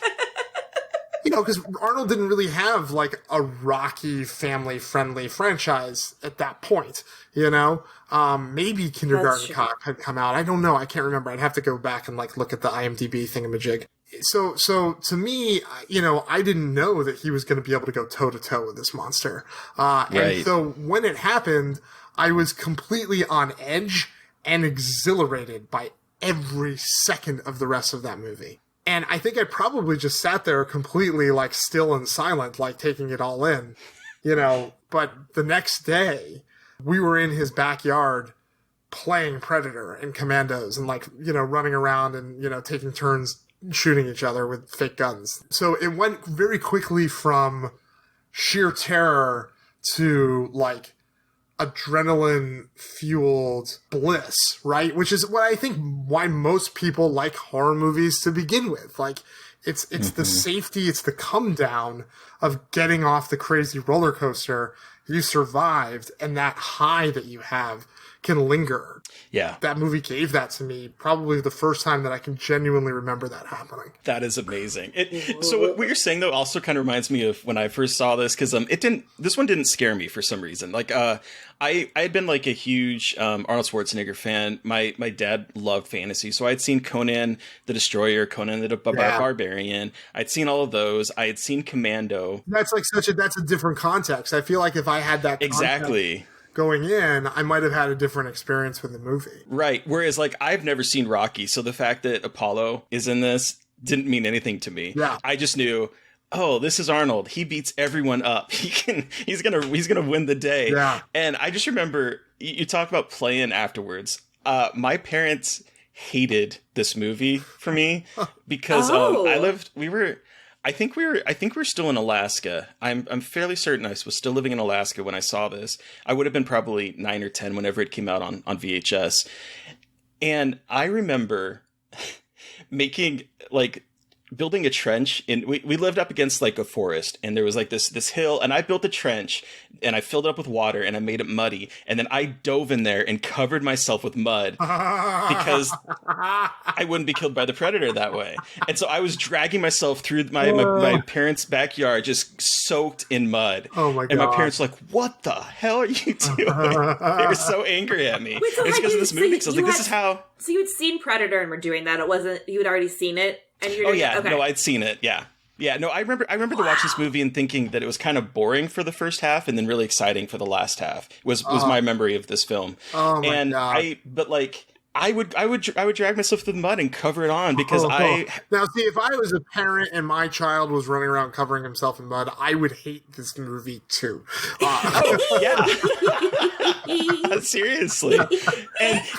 Because Arnold didn't really have, like, a Rocky family-friendly franchise at that point, Maybe Kindergarten Cop had come out. I don't know. I can't remember. I'd have to go back and, like, look at the IMDb thingamajig. So to me, I didn't know that he was going to be able to go toe-to-toe with this monster. And so when it happened, I was completely on edge and exhilarated by every second of the rest of that movie. And I think I probably just sat there completely, like, still and silent, like, taking it all in, But the next day, we were in his backyard playing Predator and Commandos and, like, running around and, taking turns shooting each other with fake guns. So it went very quickly from sheer terror to, like, adrenaline-fueled bliss, right? Which is what I think why most people like horror movies to begin with. Like, it's the safety, it's the come down of getting off the crazy roller coaster. You survived, and that high that you have can linger. Yeah. That movie gave that to me probably the first time that I can genuinely remember that happening. That is amazing. So what you're saying, though, also kind of reminds me of when I first saw this, because this one didn't scare me for some reason. Like, I had been, like, a huge Arnold Schwarzenegger fan. My dad loved fantasy, so I'd seen Conan the Destroyer, Conan the Barbarian. I'd seen all of those. I had seen Commando. That's like that's a different context. I feel like if I had that exactly going in, I might have had a different experience with the movie. Right. Whereas, like, I've never seen Rocky, so the fact that Apollo is in this didn't mean anything to me. Yeah. I just knew, oh, this is Arnold. He beats everyone up. He's gonna win the day. Yeah. And I just remember you talk about playing afterwards. My parents hated this movie for me because I think we were still in Alaska. I'm fairly certain I was still living in Alaska when I saw this. I would have been probably 9 or 10 whenever it came out on VHS. And I remember building a trench we lived up against, like, a forest, and there was, like, this hill, and I built a trench and I filled it up with water and I made it muddy, and then I dove in there and covered myself with mud because I wouldn't be killed by the Predator that way. And so I was dragging myself through my parents' backyard just soaked in mud. Oh my god. And my parents were like, what the hell are you doing? They were so angry at me. Wait, so it's because of this movie. So I was like, this is how. So you had seen Predator and were doing that. It wasn't, you had already seen it? And you're okay. No, I'd seen it. Yeah. No, I remember to watch this movie and thinking that it was kind of boring for the first half and then really exciting for the last half. Was my memory of this film. Oh my god. I would drag myself through the mud and cover it on because Now see, if I was a parent and my child was running around covering himself in mud, I would hate this movie too. Yeah. Seriously.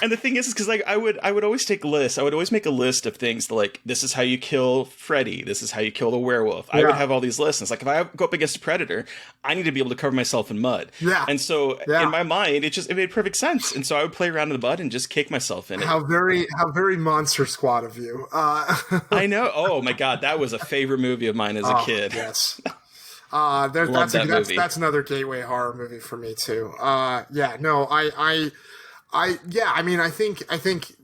And the thing is because, like, I would always take lists. I would always make a list of things like, this is how you kill Freddy. This is how you kill the werewolf. I would have all these lists. And it's like, if I go up against a predator, I need to be able to cover myself in mud. Yeah. And so in my mind, it made perfect sense. And so I would play around in the mud and just kick myself in it. How very Monster Squad of you. I know. Oh my god, that was a favorite movie of mine as a kid. Yes. That's another gateway horror movie for me too. I think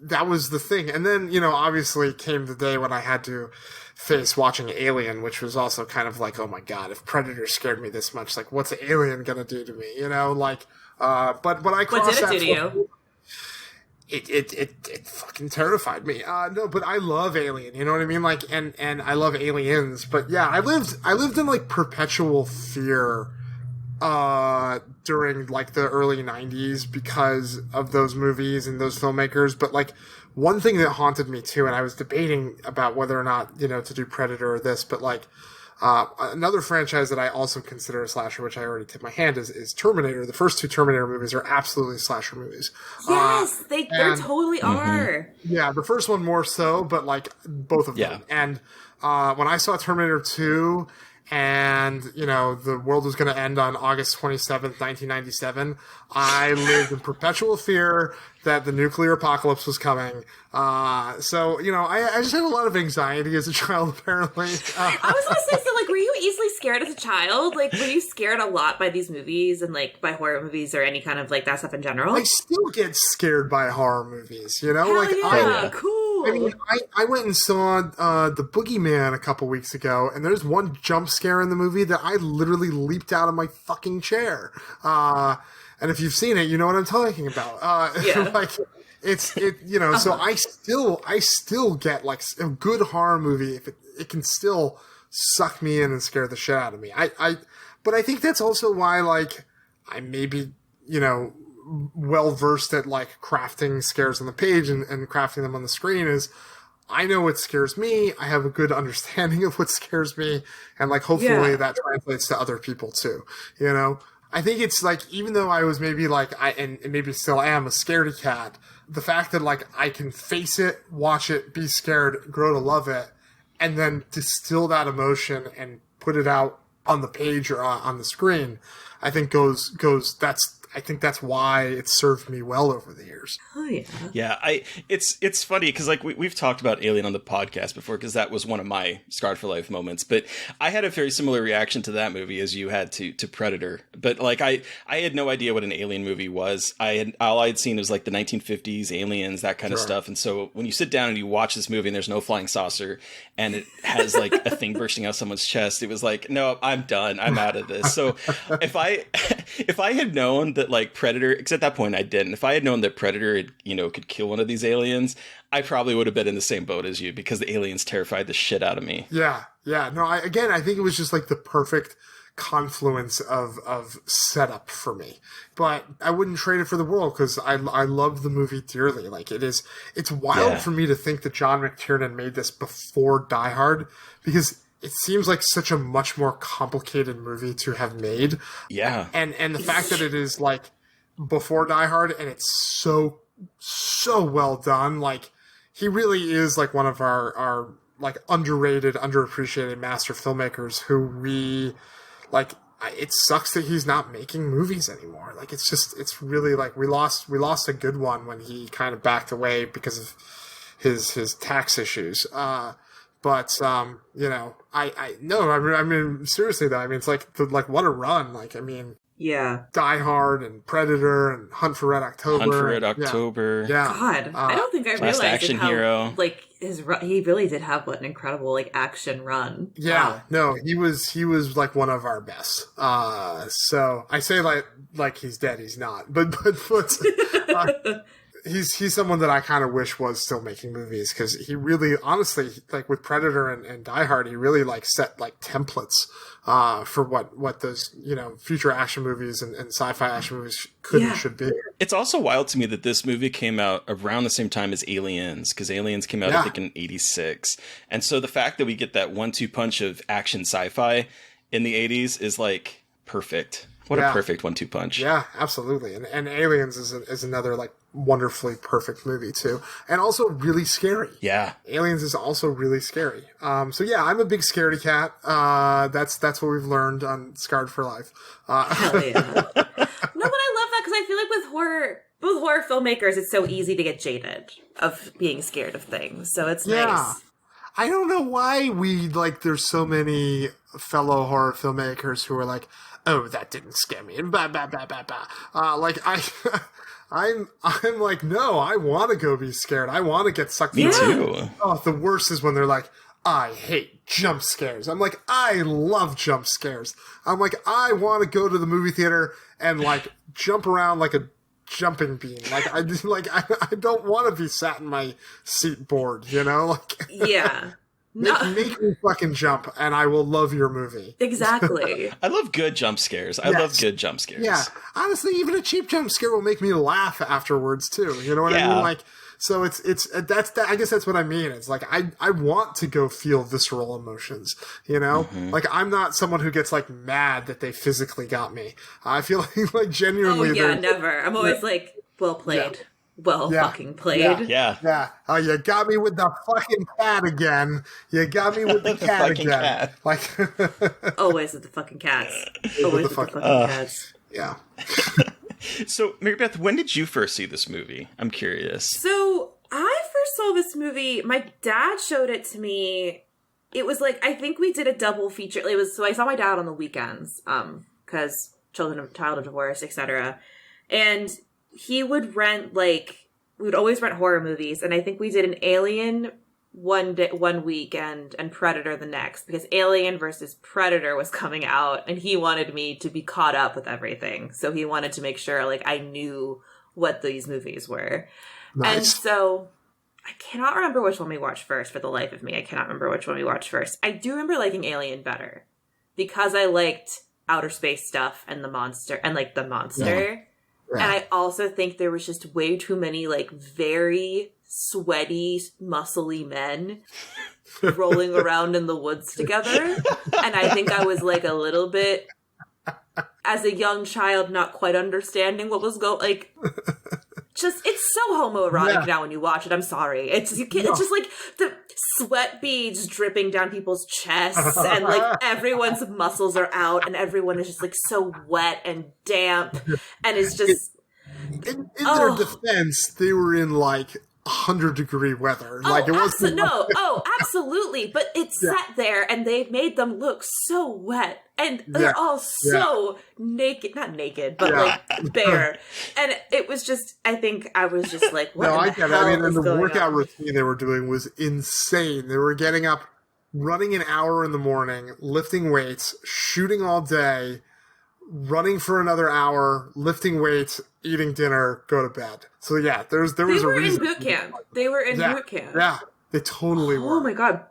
that was the thing. And then, obviously came the day when I had to face watching Alien, which was also kind of like, oh my God, if Predator scared me this much, like what's Alien gonna do to me? But when I crossed what did it do to you? It fucking terrified me. No, but I love Alien, you know what I mean? Like, and I love Aliens, but yeah, I lived in like perpetual fear during like the early 90s because of those movies and those filmmakers. But like one thing that haunted me too, and I was debating about whether or not, to do Predator or this, but like another franchise that I also consider a slasher, which I already tipped my hand, is Terminator. The first two Terminator movies are absolutely slasher movies. Yes, they totally are. Yeah, the first one more so, but like both of them. And when I saw Terminator 2 and, the world was going to end on August 27th, 1997, I lived in perpetual fear that the nuclear apocalypse was coming. I just had a lot of anxiety as a child, apparently. I was going to say, so, like, were you easily scared as a child? Like, were you scared a lot by these movies and, like, by horror movies or any kind of, like, that stuff in general? I still get scared by horror movies, Hell like, yeah, cool. I mean, I went and saw The Boogeyman a couple weeks ago, and there's one jump scare in the movie that I literally leaped out of my fucking chair. And if you've seen it, you know what I'm talking about. So I still get like a good horror movie if it can still suck me in and scare the shit out of me. But I think that's also why like I maybe, well versed at like crafting scares on the page and crafting them on the screen is I know what scares me. I have a good understanding of what scares me. And like, hopefully that translates to other people too, I think it's like, even though I was maybe like, and maybe still am a scaredy cat, the fact that like I can face it, watch it, be scared, grow to love it, and then distill that emotion and put it out on the page or on the screen, I think I think that's why it served me well over the years. Oh yeah. Yeah, it's funny because like we've talked about Alien on the podcast before because that was one of my Scarred for Life moments. But I had a very similar reaction to that movie as you had to Predator. But like I had no idea what an Alien movie was. All I'd seen was like the 1950s aliens, that kind of stuff. And so when you sit down and you watch this movie and there's no flying saucer and it has like a thing bursting out someone's chest, it was like, no, I'm done. I'm out of this. So if I had known that like Predator, because at that point I didn't. If I had known that Predator, could kill one of these aliens, I probably would have been in the same boat as you because the aliens terrified the shit out of me. Yeah. No, I think it was just like the perfect confluence of setup for me. But I wouldn't trade it for the world because I love the movie dearly. Like it's wild for me to think that John McTiernan made this before Die Hard because it seems like such a much more complicated movie to have made. Yeah. And the fact that it is like before Die Hard and it's so well done. Like he really is like one of our like underrated, underappreciated master filmmakers who we like. It sucks that he's not making movies anymore. Like it's really like we lost a good one when he kind of backed away because of his tax issues. But I mean, seriously though, I mean, it's like what a run. Like, I mean, Die Hard and Predator and Hunt for Red October. Yeah. God, I don't think I realized Action how, Hero. Like he really did have an incredible like action run. Yeah, wow. No, he was like one of our best. So I say like he's dead, he's not, but he's someone that I kind of wish was still making movies because he really, honestly, like with Predator and Die Hard, he really like set like templates for what those future action movies and sci-fi action movies could and should be. It's also wild to me that this movie came out around the same time as Aliens because Aliens came out I think in '86, and so the fact that we get that 1-2 punch of action sci-fi in the '80s is like perfect. What a perfect 1-2 punch. Yeah, absolutely. And Aliens is another like wonderfully perfect movie too. And also really scary. Yeah. Aliens is also really scary. So yeah, I'm a big scaredy cat. That's what we've learned on Scarred for Life. Hell yeah. No, but I love that because I feel like with horror filmmakers, it's so easy to get jaded of being scared of things. So it's nice. I don't know why there's so many fellow horror filmmakers who are like, oh, that didn't scare me, and blah, blah, blah, blah, blah. I'm like, no, I want to go be scared. I want to get sucked. Me too. Oh, the worst is when they're like, I hate jump scares. I'm like, I love jump scares. I'm like, I want to go to the movie theater and like jump around like a jumping bean. Like I don't want to be sat in my seat bored, you know? Like yeah. Make me fucking jump, and I will love your movie. Exactly. I love good jump scares. I love good jump scares. Yeah, honestly, even a cheap jump scare will make me laugh afterwards too. You know what I mean? Like, so it's that's that. I guess that's what I mean. It's like I want to go feel visceral emotions. You know, like I'm not someone who gets like mad that they physically got me. I feel like genuinely. Oh yeah, never. I'm always like, well played. Yeah. Well fucking played. Yeah. Oh, you got me with the fucking cat again. You got me with the cat again. Cat. Like always with the fucking cats. Always with the fucking cats. Yeah. So, Mary Beth, when did you first see this movie? I'm curious. So, I first saw this movie, my dad showed it to me. It was like, I think we did a double feature. It was, so I saw my dad on the weekends, because child of divorce, etc. And he would rent, like, we would always rent horror movies, and I think we did an Alien one weekend and Predator the next, because Alien versus Predator was coming out, and he wanted me to be caught up with everything. So he wanted to make sure, like, I knew what these movies were. Nice. And so I cannot remember which one we watched first, for the life of me. I cannot remember which one we watched first. I do remember liking Alien better, because I liked outer space stuff and the monster. Yeah. Yeah. And I also think there was just way too many, like, very sweaty, muscly men rolling around in the woods together. And I think I was, like, a little bit, as a young child, not quite understanding what was going, like, just, it's so homoerotic now when you watch it. I'm sorry. It's just, like, the sweat beads dripping down people's chests, and, like, everyone's muscles are out, and everyone is just, like, so wet and damp, and it's just... In their defense, they were in, like, 100-degree weather. Like, it wasn't... Absolutely. But it sat there, and they made them look so wet, and they're all so naked. Not naked, but, like, bare. And it was just, I think I was just like, what I the get hell it. I mean, and the workout on? routine they were doing was insane. They were getting up, running an hour in the morning, lifting weights, shooting all day, running for another hour, lifting weights, eating dinner, go to bed. So yeah, there was a reason. They were in boot camp. They were in boot camp. Yeah, they totally were. Oh my god,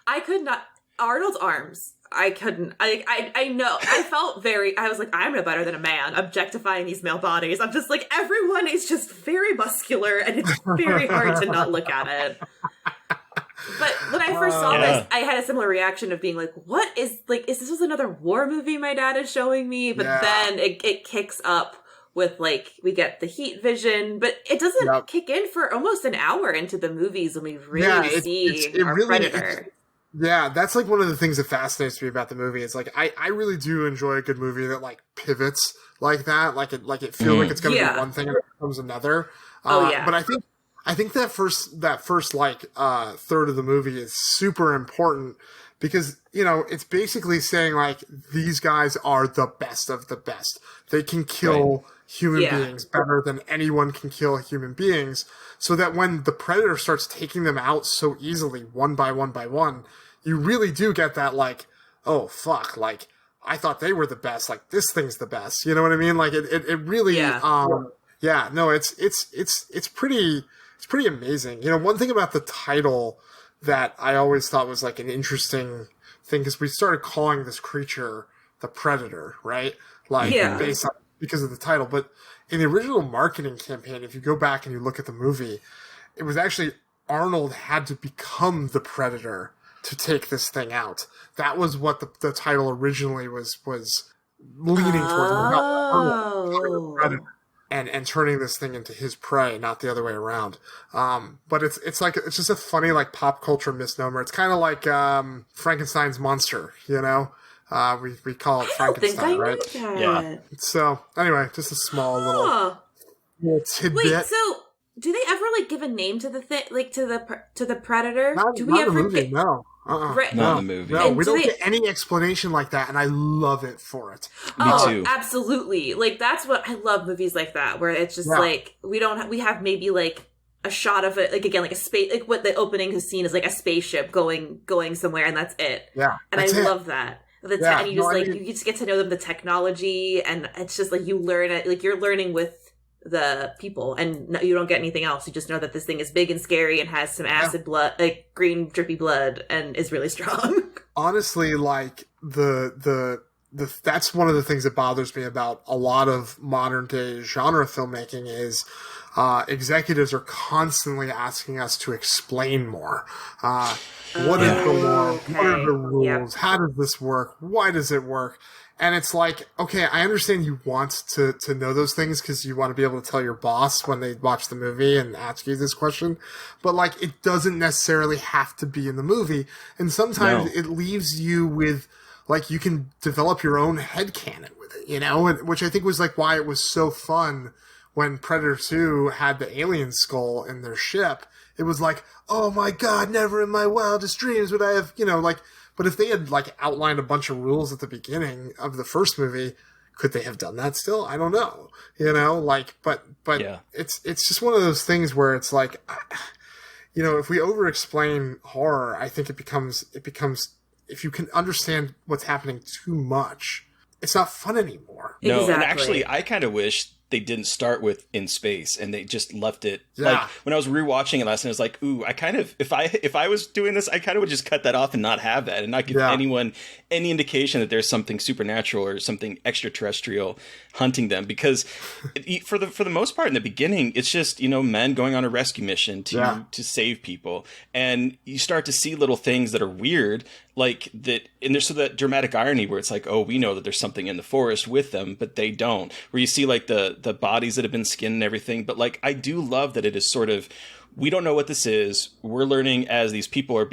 I could not. Arnold's arms. I couldn't. I know. I felt very. I was like, I'm no better than a man. Objectifying these male bodies. I'm just like, everyone is just very muscular, and it's very hard to not look at it. But when I first saw this, I had a similar reaction of being like, what is, like, is this just another war movie my dad is showing me? But then it kicks up with, like, we get the heat vision, but it doesn't kick in for almost an hour into the movies when we really see our Predator. Yeah, that's, like, one of the things that fascinates me about the movie. It's like, I really do enjoy a good movie that, like, pivots like that. Like it feels like it's going to be one thing and it becomes another. But I think that first like third of the movie is super important, because, you know, it's basically saying, like, these guys are the best of the best. They can kill human beings better than anyone can kill human beings, so that when the Predator starts taking them out so easily, one by one, you really do get that, like, oh fuck, like, I thought they were the best, like, this thing's the best. You know what I mean? Like, it really it's pretty amazing. You know, one thing about the title that I always thought was, like, an interesting thing, because we started calling this creature the Predator, right? Like, based on, because of the title. But in the original marketing campaign, if you go back and you look at the movie, it was actually Arnold had to become the Predator to take this thing out. That was what the title originally was leaning towards. Arnold, Predator. And turning this thing into his prey, not the other way around. But it's just a funny, like, pop culture misnomer. It's kind of like Frankenstein's monster, you know? We call it Frankenstein, right? Yeah. So anyway, just a small little tidbit. Wait, so do they ever, like, give a name to the thing, like, to the Predator? Not in the movie, no. Right. Not in the movie. No, we don't get any explanation like that, and I love it for it. Me too. Absolutely. Like, that's what I love movies like that, where it's just like, we have maybe like a shot of it, like, again, like a space, like what the opening scene is, like a spaceship going somewhere, and that's it. Yeah. And I love that. And you just you just get to know the technology, and it's just like you learn it, like you're learning with the people, and you don't get anything else. You just know that this thing is big and scary and has some acid blood, like green drippy blood, and is really strong. Honestly, like the that's one of the things that bothers me about a lot of modern day genre filmmaking is executives are constantly asking us to explain more. What is the law? What are the rules? Yep. How does this work? Why does it work? And it's like, okay, I understand you want to know those things because you want to be able to tell your boss when they watch the movie and ask you this question. But, like, it doesn't necessarily have to be in the movie. And sometimes it leaves you with, like, you can develop your own headcanon with it, you know? And, which I think was, like, why it was so fun when Predator 2 had the alien skull in their ship. It was like, oh my God, never in my wildest dreams would I have, you know, like... But if they had, like, outlined a bunch of rules at the beginning of the first movie, could they have done that still? I don't know. You know, like, but it's just one of those things where it's like, you know, if we over-explain horror, I think it becomes, if you can understand what's happening too much, it's not fun anymore. No, exactly. And actually, I kind of wish they didn't start with in space and they just left it. Like when I was rewatching it last night, I was like, ooh, I kind of, if I was doing this, I kind of would just cut that off and not have that and not give anyone any indication that there's something supernatural or something extraterrestrial hunting them, because for the most part in the beginning, it's just, you know, men going on a rescue mission to save people, and you start to see little things that are weird, like that, and there's so that dramatic irony where it's like, oh, we know that there's something in the forest with them, but they don't. Where you see like the bodies that have been skinned and everything, but like I do love that it is sort of, we don't know what this is. We're learning as these people are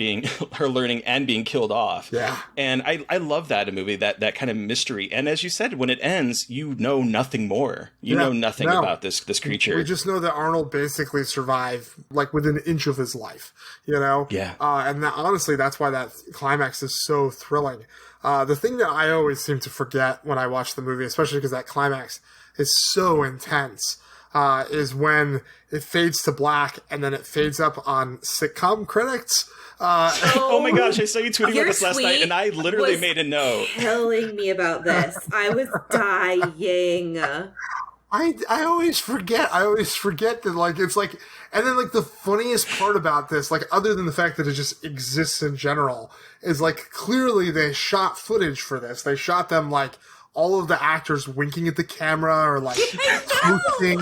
learning and being killed off. Yeah. And I love that in a movie, that kind of mystery. And as you said, when it ends, you know nothing more. You know nothing about this creature. We just know that Arnold basically survived like within an inch of his life, you know? Yeah. And honestly, that's why that climax is so thrilling. The thing that I always seem to forget when I watch the movie, especially because that climax is so intense, is when it fades to black and then it fades up on sitcom credits. Oh my gosh, I saw you tweeting about this last night and I literally made a note. Telling me about this. I was dying. I always forget that, like, it's like, and then like the funniest part about this, like other than the fact that it just exists in general, is like clearly they shot footage for this. They shot them like all of the actors winking at the camera or like toasting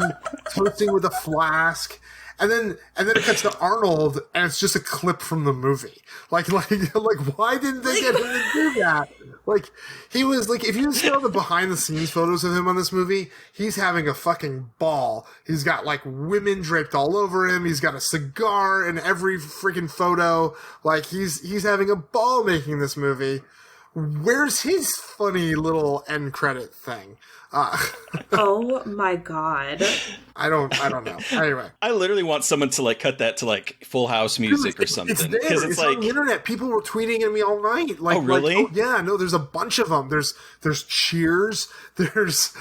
with a flask. And then it cuts to Arnold and it's just a clip from the movie. Like why didn't they get him to do that? Like, he was like, if you saw the behind the scenes photos of him on this movie, he's having a fucking ball. He's got like women draped all over him. He's got a cigar in every freaking photo. Like he's having a ball making this movie. Where's his funny little end credit thing? Oh my God. I don't know. Anyway, I literally want someone to like cut that to like Full House music or something. Because it's like on the internet. People were tweeting at me all night. Like, oh really? Like, oh, yeah, no, there's a bunch of them. There's Cheers. There's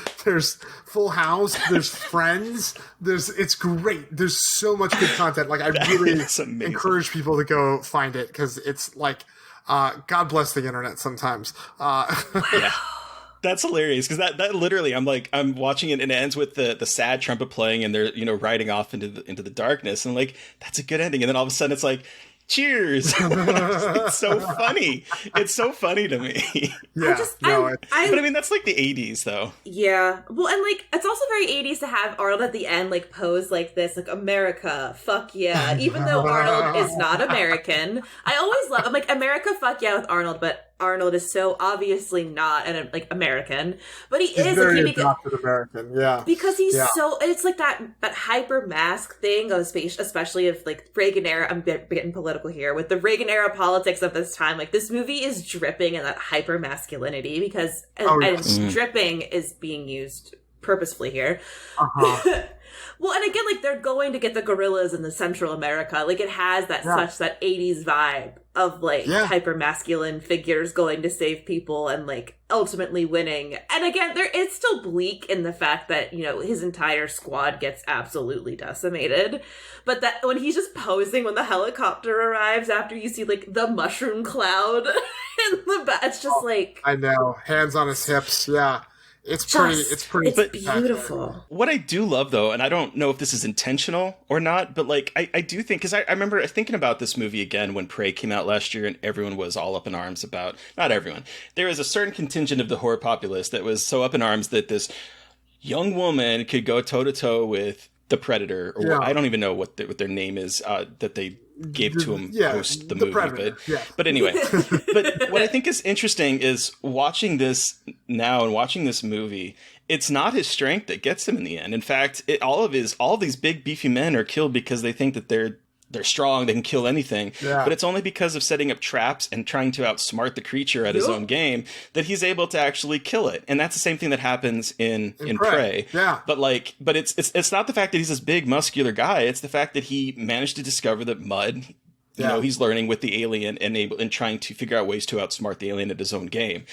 Full House. There's Friends. It's great. There's so much good content. Like I really encourage people to go find it because it's like, God bless the internet sometimes. Yeah. That's hilarious because that literally, I'm watching it and it ends with the sad trumpet playing and they're, you know, riding off into the darkness and like, that's a good ending. And then all of a sudden it's like, cheers. It's so funny. It's so funny to me. Yeah. But I mean, that's like the 80s though. Yeah. Well, and like, it's also very 80s to have Arnold at the end, like pose like this, like America, fuck yeah. Even though Arnold is not American. I'm like, America, fuck yeah with Arnold, but Arnold is so obviously not like American, but he's very adopted American, yeah. Because he's so, it's like that hyper mask thing of space, especially of like Reagan era. I'm getting political here with the Reagan era politics of this time. Like this movie is dripping in that hyper masculinity because dripping is being used purposefully here. Uh-huh. Well, and again, like, they're going to get the gorillas in the Central America. Like, it has that that 80s vibe of, like, hyper masculine figures going to save people and, like, ultimately winning. And again, it's still bleak in the fact that, you know, his entire squad gets absolutely decimated. But that when he's just posing when the helicopter arrives after you see, like, the mushroom cloud in the back, it's just like... I know. Hands on his hips, yeah. It's beautiful. What I do love, though, and I don't know if this is intentional or not, but like I do think, because I remember thinking about this movie again when Prey came out last year, and everyone was all up in arms about, not everyone, there was a certain contingent of the horror populace that was so up in arms that this young woman could go toe to toe with the Predator, or I don't even know what their name is that they gave to him post the movie. Predator. But anyway, but what I think is interesting is watching this now and watching this movie, it's not his strength that gets him in the end. In fact, all of these big beefy men are killed because they think that they're strong, they can kill anything. Yeah. But it's only because of setting up traps and trying to outsmart the creature at his own game that he's able to actually kill it. And that's the same thing that happens in Prey. Yeah. But it's not the fact that he's this big muscular guy, it's the fact that he managed to discover that mud, you know, he's learning with the alien and trying to figure out ways to outsmart the alien at his own game.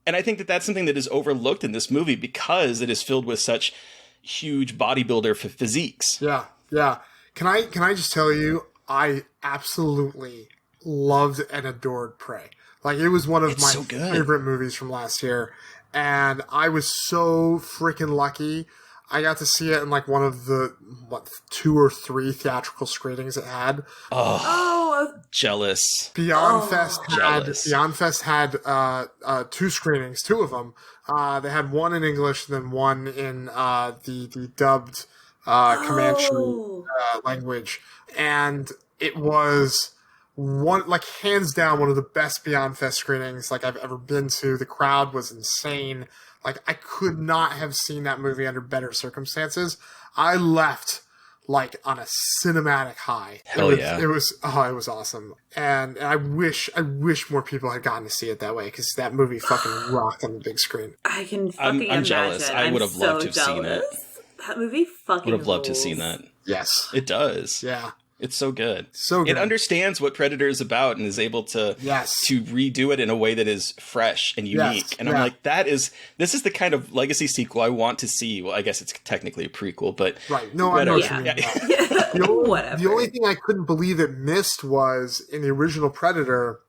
And I think that that's something that is overlooked in this movie because it is filled with such huge bodybuilder physiques. Yeah. Yeah. Can I just tell you, I absolutely loved and adored Prey. Like, it was one of my favorite movies from last year, and I was so freaking lucky. I got to see it in like one of the 2 or 3 theatrical screenings it had. Jealous. Beyond Fest had 2 screenings, 2 of them. They had one in English, and then one in the dubbed Comanche language, and it was hands down one of the best Beyond Fest screenings like I've ever been to. The crowd was insane. Like, I could not have seen that movie under better circumstances. I left like on a cinematic high. It was awesome, and I wish more people had gotten to see it that way, because that movie fucking rocked on the big screen. I can fucking imagine. I'm jealous. I would have loved to have seen it. That movie fucking would have loved to have seen that. Yes. It does. Yeah. It's so good. So good. It understands what Predator is about and is able to redo it in a way that is fresh and unique. And I'm like, this is the kind of legacy sequel I want to see. Well, I guess it's technically a prequel, but right. No, I know what you mean. The only thing I couldn't believe it missed was in the original Predator,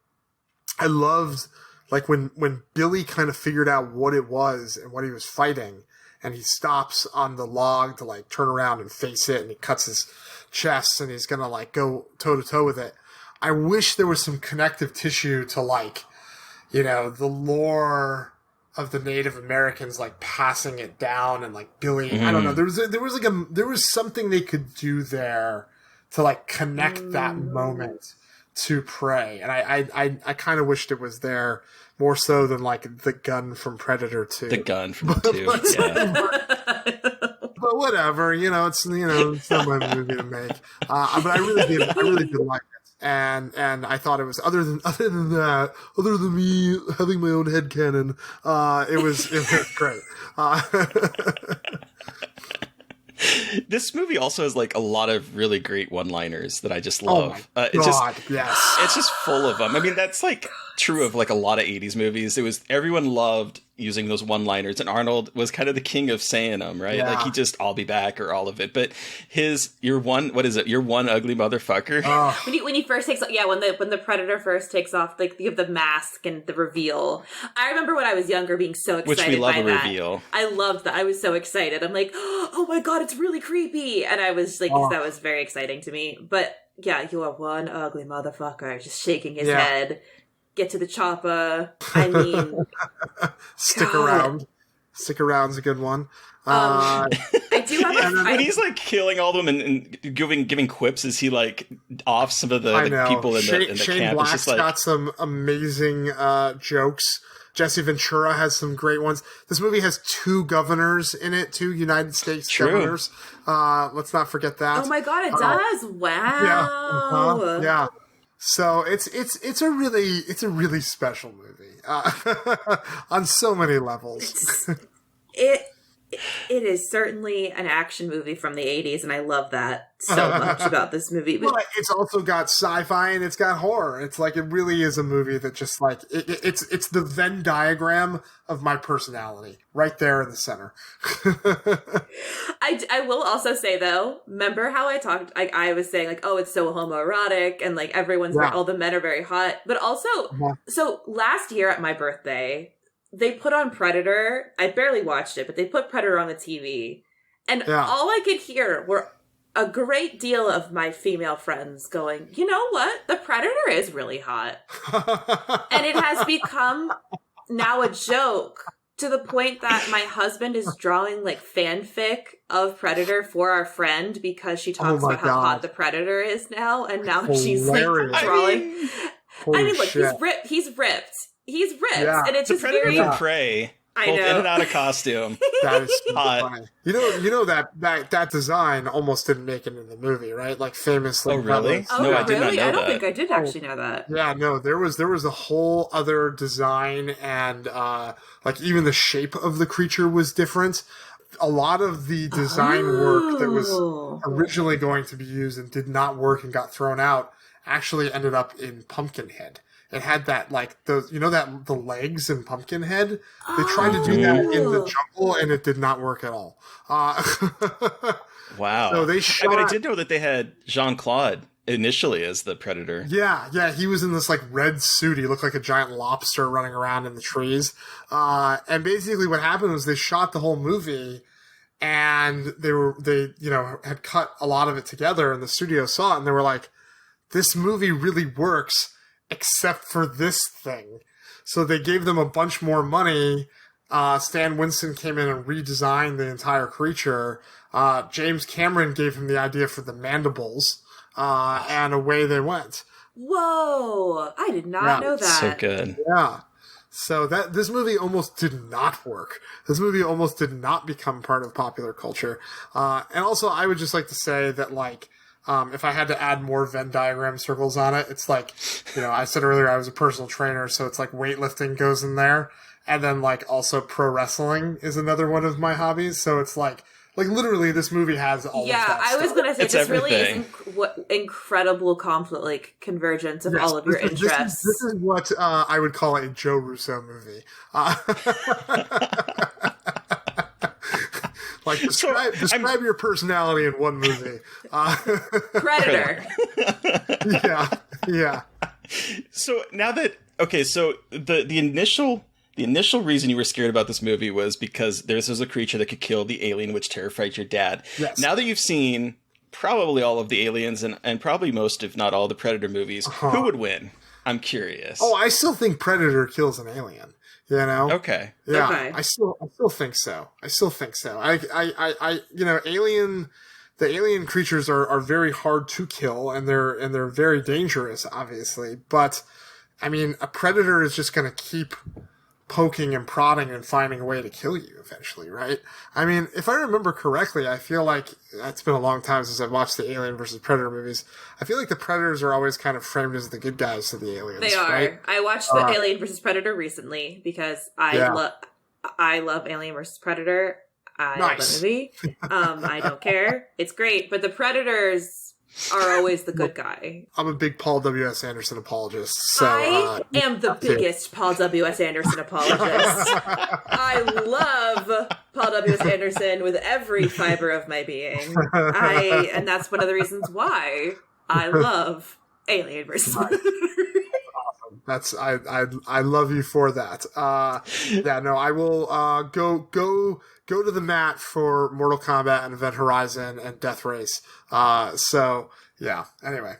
I loved like when Billy kind of figured out what it was and what he was fighting, and he stops on the log to like turn around and face it, and he cuts his chest and he's gonna like go toe to toe with it. I wish there was some connective tissue to, like, you know, the lore of the Native Americans, like passing it down, and like Billy. I don't know. There was something they could do there to like connect that moment to Prey, and I kind of wished it was there more so than like the gun from Predator 2. The gun from 2. But whatever, it's not my movie to make. But I really did like it, and I thought it was other than me having my own headcanon, it was great. This movie also has like a lot of really great one-liners that I just love. Yes. It's just full of them. I mean, that's like true of like a lot of 80s movies. Everyone loved using those one-liners, and Arnold was kind of the king of saying them, right? Yeah. Like, he just, I'll be back, or all of it. But you're one ugly motherfucker. When he first takes, when the Predator first takes off, like, you have the mask and the reveal. I remember when I was younger being so excited Which we love by a that. reveal. I loved that. I was so excited. I'm like, oh my god, it's really creepy. And I was like, that was very exciting to me. But yeah, you are one ugly motherfucker, just shaking his head. Get to the chopper. I mean, Stick around's a good one. I do have when he's like killing all of them and giving quips as he like off some of the people in the Shane camp. Black's it's just like, got some amazing jokes. Jesse Ventura has some great ones. This movie has 2 governors in it, 2 United States governors. Let's not forget that. Oh my god, it does! Wow. Yeah. So it's a really special movie on so many levels. It is certainly an action movie from the 80s, and I love that so much about this movie. But it's also got sci-fi and it's got horror. It's like, it really is a movie that just like, it's the Venn diagram of my personality right there in the center. I will also say, though, remember how I was saying, like, oh, it's so homoerotic, and like everyone's like, all the men are very hot. But also, so last year at my birthday, they put on Predator. I barely watched it, but they put Predator on the TV. And all I could hear were a great deal of my female friends going, you know what? The Predator is really hot. And it has become now a joke to the point that my husband is drawing like fanfic of Predator for our friend because she talks about how hot the Predator is now. And now she's like drawing. I mean, look, he's ripped. He's ripped, and it's just Predator very... and Prey, both in and out of costume. That is funny. You know that design almost didn't make it in the movie, right? Like, famously. Oh, really? No, I did not know I don't think I did actually know that. Yeah, no, there was a whole other design, and like even the shape of the creature was different. A lot of the design work that was originally going to be used and did not work and got thrown out actually ended up in Pumpkinhead. It had that, like, the legs in Pumpkinhead. They tried to do that in the jungle, and it did not work at all. Wow. So they shot... I did know that they had Jean-Claude initially as the Predator. Yeah, he was in this, like, red suit. He looked like a giant lobster running around in the trees. And basically what happened was they shot the whole movie, and they had cut a lot of it together, and the studio saw it, and they were like, this movie really works, except for this thing. So they gave them a bunch more money. Stan Winston came in and redesigned the entire creature. James Cameron gave him the idea for the mandibles, and away they went. Whoa! I did not know that. So good. Yeah. So this movie almost did not work. This movie almost did not become part of popular culture. And also, I would just like to say that, like, if I had to add more Venn diagram circles on it, it's like, I said earlier I was a personal trainer, so it's like weightlifting goes in there. And then, like, also pro wrestling is another one of my hobbies. So it's like literally this movie has all of that stuff. I was going to say, it's this everything. Really is incredible conflict, like, convergence of all of your interests. This is what I would call a Joe Russo movie. Like, describe your personality in one movie. Predator. Yeah. So now that, so the initial reason you were scared about this movie was because this was a creature that could kill the alien, which terrified your dad. Yes. Now that you've seen probably all of the Aliens and probably most, if not all, the Predator movies, who would win? I'm curious. Oh, I still think Predator kills an alien. Okay. Yeah. Okay. I still think so. The alien creatures are very hard to kill, and they're very dangerous, obviously. But I mean, a predator is just going to keep poking and prodding and finding a way to kill you eventually, right? I mean, if I remember correctly, I feel like it's been a long time since I've watched the Alien versus Predator movies. I feel like the Predators are always kind of framed as the good guys to the aliens. They are. Right? I watched the Alien versus Predator recently because I love Alien versus Predator. I love that movie. I don't care. It's great, but the Predators are always the good guy. I'm a big Paul W.S. Anderson apologist. So I am the biggest Paul W.S. Anderson apologist. I love Paul W.S. Anderson with every fiber of my being. And that's one of the reasons why I love Alien vs. Predator. That's I love you for that. I will go to the mat for Mortal Kombat and Event Horizon and Death Race. Anyway.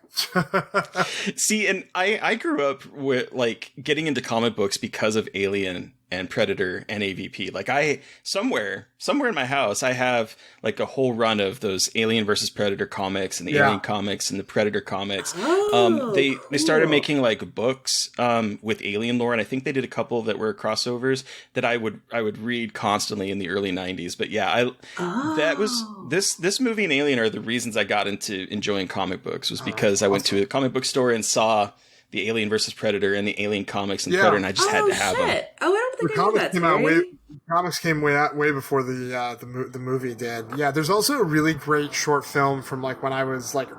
See, and I grew up with like getting into comic books because of Alien and Predator and AVP. Like somewhere in my house, I have like a whole run of those Alien versus Predator comics and the Alien comics and the Predator comics. They started making like books with Alien lore, and I think they did a couple that were crossovers that I would read constantly in the early 90s. But that was this movie and Alien are the reasons I got into enjoying comic books, was because I went to a comic book store and saw the Alien versus Predator and the Alien comics and Predator, and I just had to have them. Oh, I don't think I knew that. comics came way before the movie did. Yeah, there's also a really great short film from like when I was like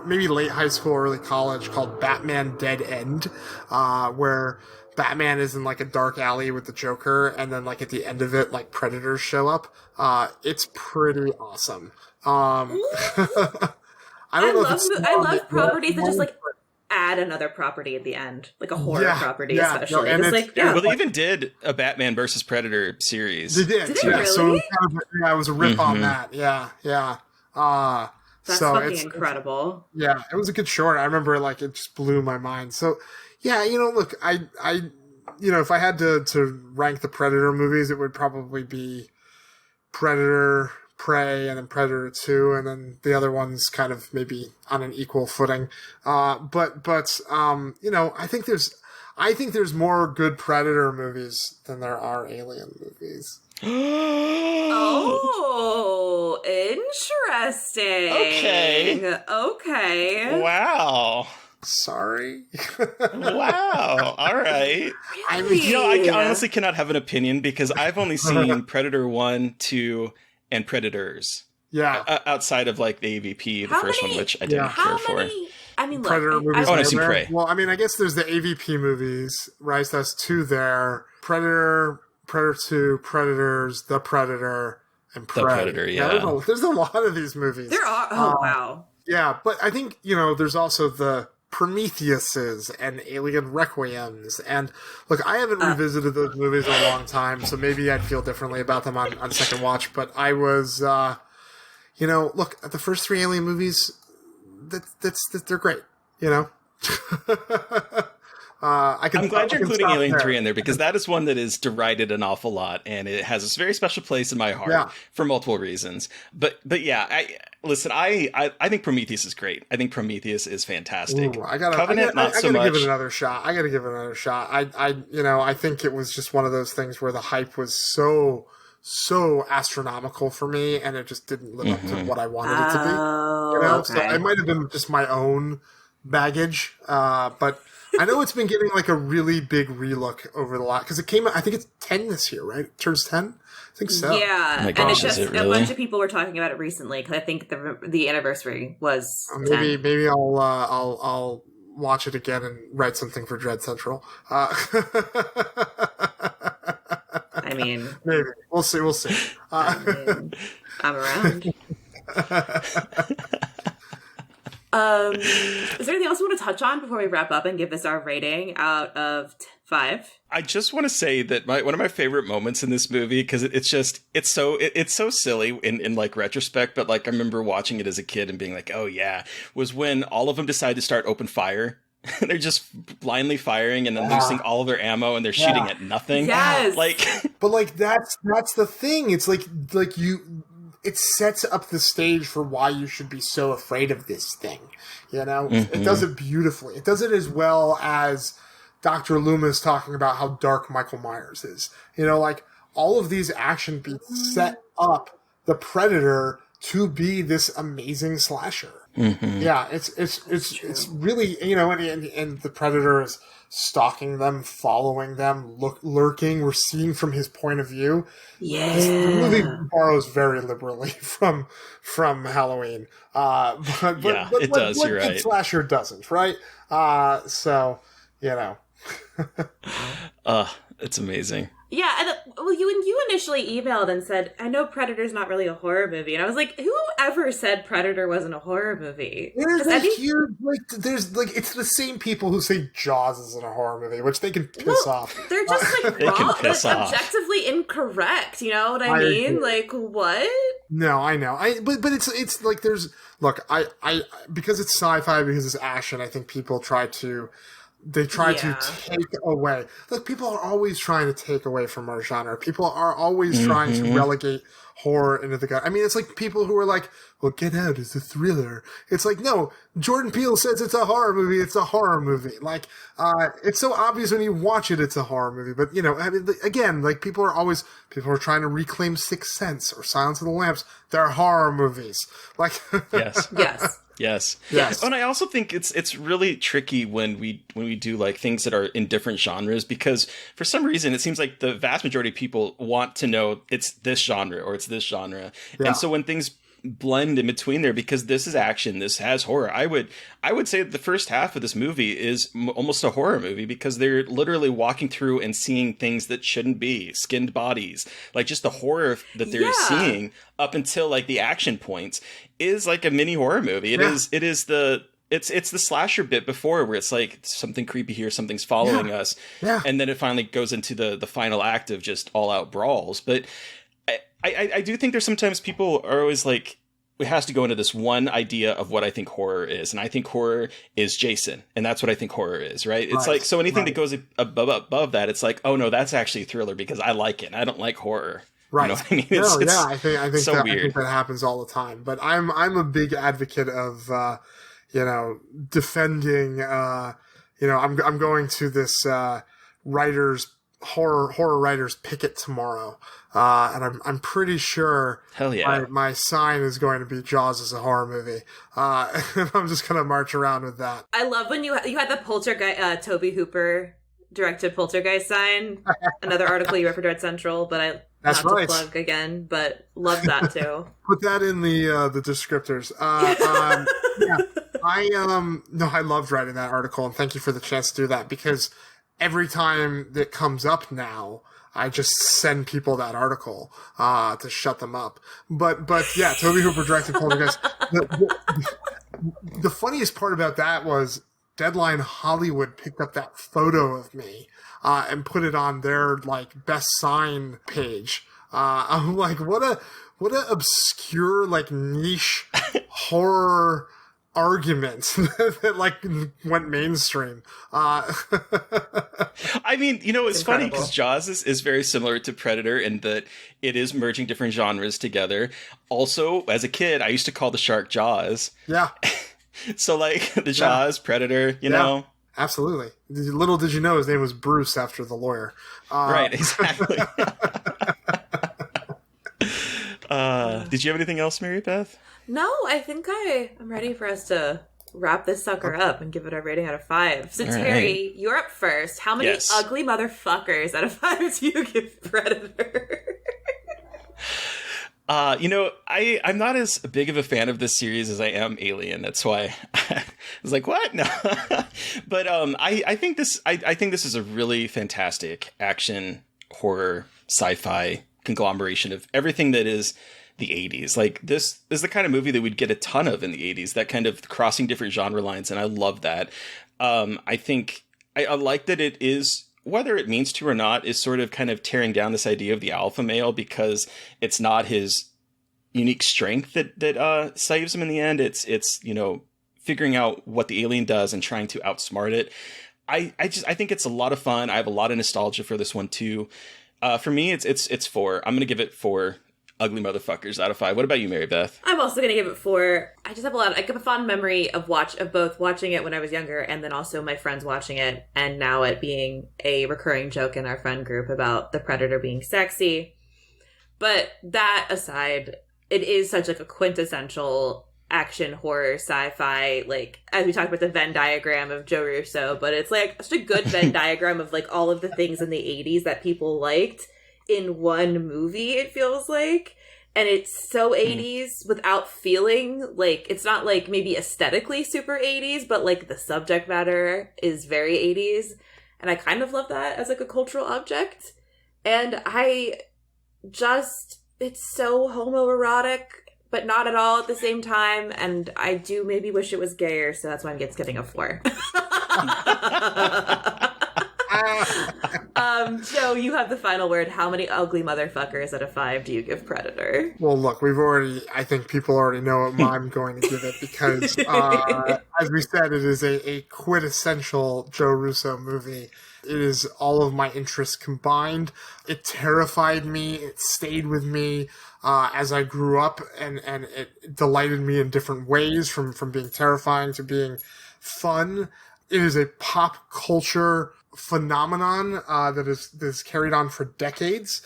maybe late high school, early college, called Batman Dead End, where Batman is in like a dark alley with the Joker, and then like at the end of it, like predators show up. It's pretty awesome. I love properties that just like add another property at the end, like a horror property, especially. No, well, they even did a Batman versus Predator series. They did. Did they really? So it was a rip on that. Yeah. That's fucking incredible. Yeah, it was a good short. I remember like it just blew my mind. So yeah, look, I if I had to rank the Predator movies, it would probably be Predator, Prey, and then Predator 2, and then the other ones kind of maybe on an equal footing. But I think there's more good Predator movies than there are Alien movies. Oh, interesting. Okay. Wow. Sorry. Wow. All right. Really? I honestly cannot have an opinion because I've only seen Predator 1, 2, and Predators. Yeah. Outside of like the AVP, the first one, which I didn't care for. I mean, Predator look, movies. I've seen Prey. Well, I mean, I guess there's the AVP movies. Right, so that's 2 there. Predator 2, Predators, The Predator, and Prey. The Predator, yeah. There's a lot of these movies. There are. Oh, wow. Yeah, but I think, there's also the Prometheuses and Alien Requiems. And look, I haven't revisited those movies in a long time, so maybe I'd feel differently about them on second watch. But I was, look, at the first 3 Alien movies, they're great, I'm glad you're including Alien 3 in there because that is one that is derided an awful lot, and it has a very special place in my heart for multiple reasons. But yeah, I think Prometheus is great. I think Prometheus is fantastic. Ooh, Covenant, not so much. I gotta give it another shot. I think it was just one of those things where the hype was so astronomical for me, and it just didn't live up to what I wanted it to be. Okay. So it might have been just my own baggage, but I know it's been getting like a really big relook over the lot because it came out. I think it's 10 this year, right? It turns 10. I think so. Yeah, oh my gosh, and it's just really? a bunch of people were talking about it recently because I think the anniversary was 10. Maybe I'll watch it again and write something for Dread Central. I mean, maybe we'll see. I'm around. Is there anything else you want to touch on before we wrap up and give this our rating out of 5? I just want to say that one of my favorite moments in this movie, because it's so silly in like retrospect, but like I remember watching it as a kid and being like, oh yeah, was when all of them decide to start open fire. They're just blindly firing and then losing all of their ammo, and they're shooting at nothing. Yes, but that's the thing. It's like it sets up the stage for why you should be so afraid of this thing. It does it beautifully. It does it as well as Dr. Loomis talking about how dark Michael Myers is. Like all of these action beats set up the Predator to be this amazing slasher. Mm-hmm. Yeah, it's really, and the Predator is stalking them, following them, lurking. We're seeing from his point of view. Yeah, the movie borrows very liberally from Halloween. But it does. You're right. Slasher doesn't, right? It's amazing. Yeah, and you initially emailed and said, I know Predator's not really a horror movie. And I was like, whoever said Predator wasn't a horror movie? There's it's the same people who say Jaws isn't a horror movie, which they can piss off. They're just like objectively incorrect, you know what I mean? Agree. Like, what? No, I know. But it's like I because it's sci-fi, because it's action, I think people try to take away. Look, people are always trying to take away from our genre. People are always trying to relegate horror into the gut. I mean, it's like people who are like, well, Get Out is a thriller. It's like, no, Jordan Peele says it's a horror movie. It's a horror movie. Like, it's so obvious when you watch it, it's a horror movie. But, I mean, again, like people are trying to reclaim Sixth Sense or Silence of the Lambs. They're horror movies. Like, yes. Yes. Yes. Yes. Oh, and I also think it's really tricky when we do like things that are in different genres, because for some reason it seems like the vast majority of people want to know it's this genre or it's this genre. Yeah. And so when things blend in between there, because this is action, this has horror, I would say that the first half of this movie is almost a horror movie, because they're literally walking through and seeing things that shouldn't be, skinned bodies, like just the horror that they're seeing up until like the action points is like a mini horror movie. It's the slasher bit before, where it's like something creepy here, something's following us, and then it finally goes into the final act of just all out brawls. But I do think there's sometimes people are always like, it has to go into this one idea of what I think horror is. And I think horror is Jason. And that's what I think horror is, right? It's like, so anything that goes above that, it's like, oh no, that's actually a thriller because I like it. And I don't like horror. Right. You know what I mean? I think so that, weird. I think that happens all the time. But I'm a big advocate of, defending, I'm going to this, horror writers picket tomorrow. And I'm pretty sure Hell yeah. my sign is going to be Jaws as a horror movie. And I'm just going to march around with that. I love when you had the Poltergeist, Toby Hooper directed Poltergeist sign. Another article you read for Dread Central, but not to plug again, but love that too. Put that in the descriptors. I loved writing that article, and thank you for the chance to do that, because every time that comes up now, I just send people that article to shut them up. But yeah, Toby Hooper directed Poltergeist. The funniest part about that was Deadline Hollywood picked up that photo of me and put it on their like best sign page. I'm like, what a obscure like niche horror argument that like went mainstream. I mean, it's funny because Jaws is very similar to Predator in that it is merging different genres together. Also, as a kid, I used to call the shark Jaws. Yeah. So like the Jaws, Predator, you know. Absolutely. Little did you know his name was Bruce after the lawyer. Right, exactly. Did you have anything else, Mary Beth? No, I think I'm ready for us to wrap this sucker up and give it a rating out of 5. So, Terry, you're up first. How many ugly motherfuckers out of 5 do you give Predator? I'm not as big of a fan of this series as I am Alien. That's why I was like, what? No. But I think this is a really fantastic action, horror, sci-fi conglomeration of everything that is the 80s. Like, this is the kind of movie that we'd get a ton of in the 80s, that kind of crossing different genre lines, and I love that. I think I like that it is, whether it means to or not, is sort of kind of tearing down this idea of the alpha male, because it's not his unique strength that saves him in the end. It's figuring out what the alien does and trying to outsmart it. I think it's a lot of fun. I have a lot of nostalgia for this one too. For me, it's 4. I'm gonna give it 4 ugly motherfuckers out of 5. What about you, Mary Beth? I'm also gonna give it 4. I have a fond memory of both watching it when I was younger, and then also my friends watching it, and now it being a recurring joke in our friend group about the Predator being sexy. But that aside, it is such like a quintessential action horror sci-fi, like, as we talked about the Venn diagram of Joe Russo, but it's like such a good Venn diagram of like all of the things in the 80s that people liked in one movie, it feels like. And it's so 80s without feeling like, it's not like maybe aesthetically super 80s, but like the subject matter is very 80s. And I kind of love that as like a cultural object. And it's so homoerotic, but not at all at the same time. And I do maybe wish it was gayer, so that's why I'm getting a 4. Joe, you have the final word. How many ugly motherfuckers out of 5 do you give Predator? Well, look, I think people already know what I'm going to give it, because, as we said, it is a quintessential Joe Russo movie. It is all of my interests combined. It terrified me. It stayed with me as I grew up, and it delighted me in different ways, from being terrifying to being fun. It is a pop culture phenomenon that is carried on for decades.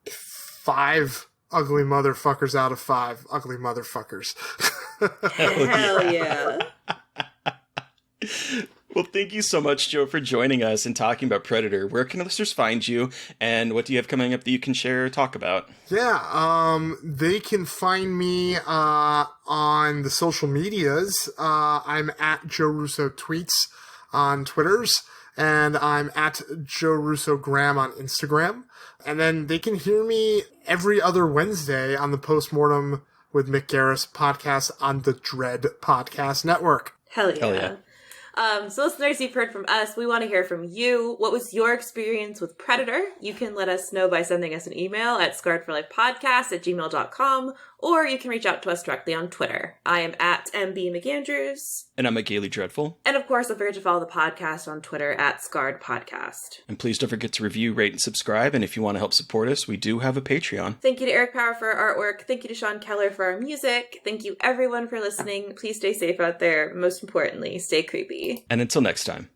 5 ugly motherfuckers out of 5 ugly motherfuckers. Hell yeah. Well, thank you so much, Joe, for joining us and talking about Predator. Where can listeners find you, and what do you have coming up that you can share or talk about? Yeah, they can find me on the social medias. I'm at Joe Russo Tweets on Twitters, and I'm at Joe Russo Graham on Instagram. And then they can hear me every other Wednesday on the Postmortem with Mick Garris podcast on the Dread Podcast Network. Hell yeah. Hell yeah. So listeners, you've heard from us. We want to hear from you. What was your experience with Predator? You can let us know by sending us an email at scarredforlifepodcast@gmail.com, or you can reach out to us directly on Twitter. I am at MB McAndrews. And I'm at Gaily Dreadful. And of course, don't forget to follow the podcast on Twitter at Scarred Podcast. And please don't forget to review, rate, and subscribe. And if you want to help support us, we do have a Patreon. Thank you to Eric Power for our artwork. Thank you to Sean Keller for our music. Thank you everyone for listening. Please stay safe out there. Most importantly, stay creepy. And until next time.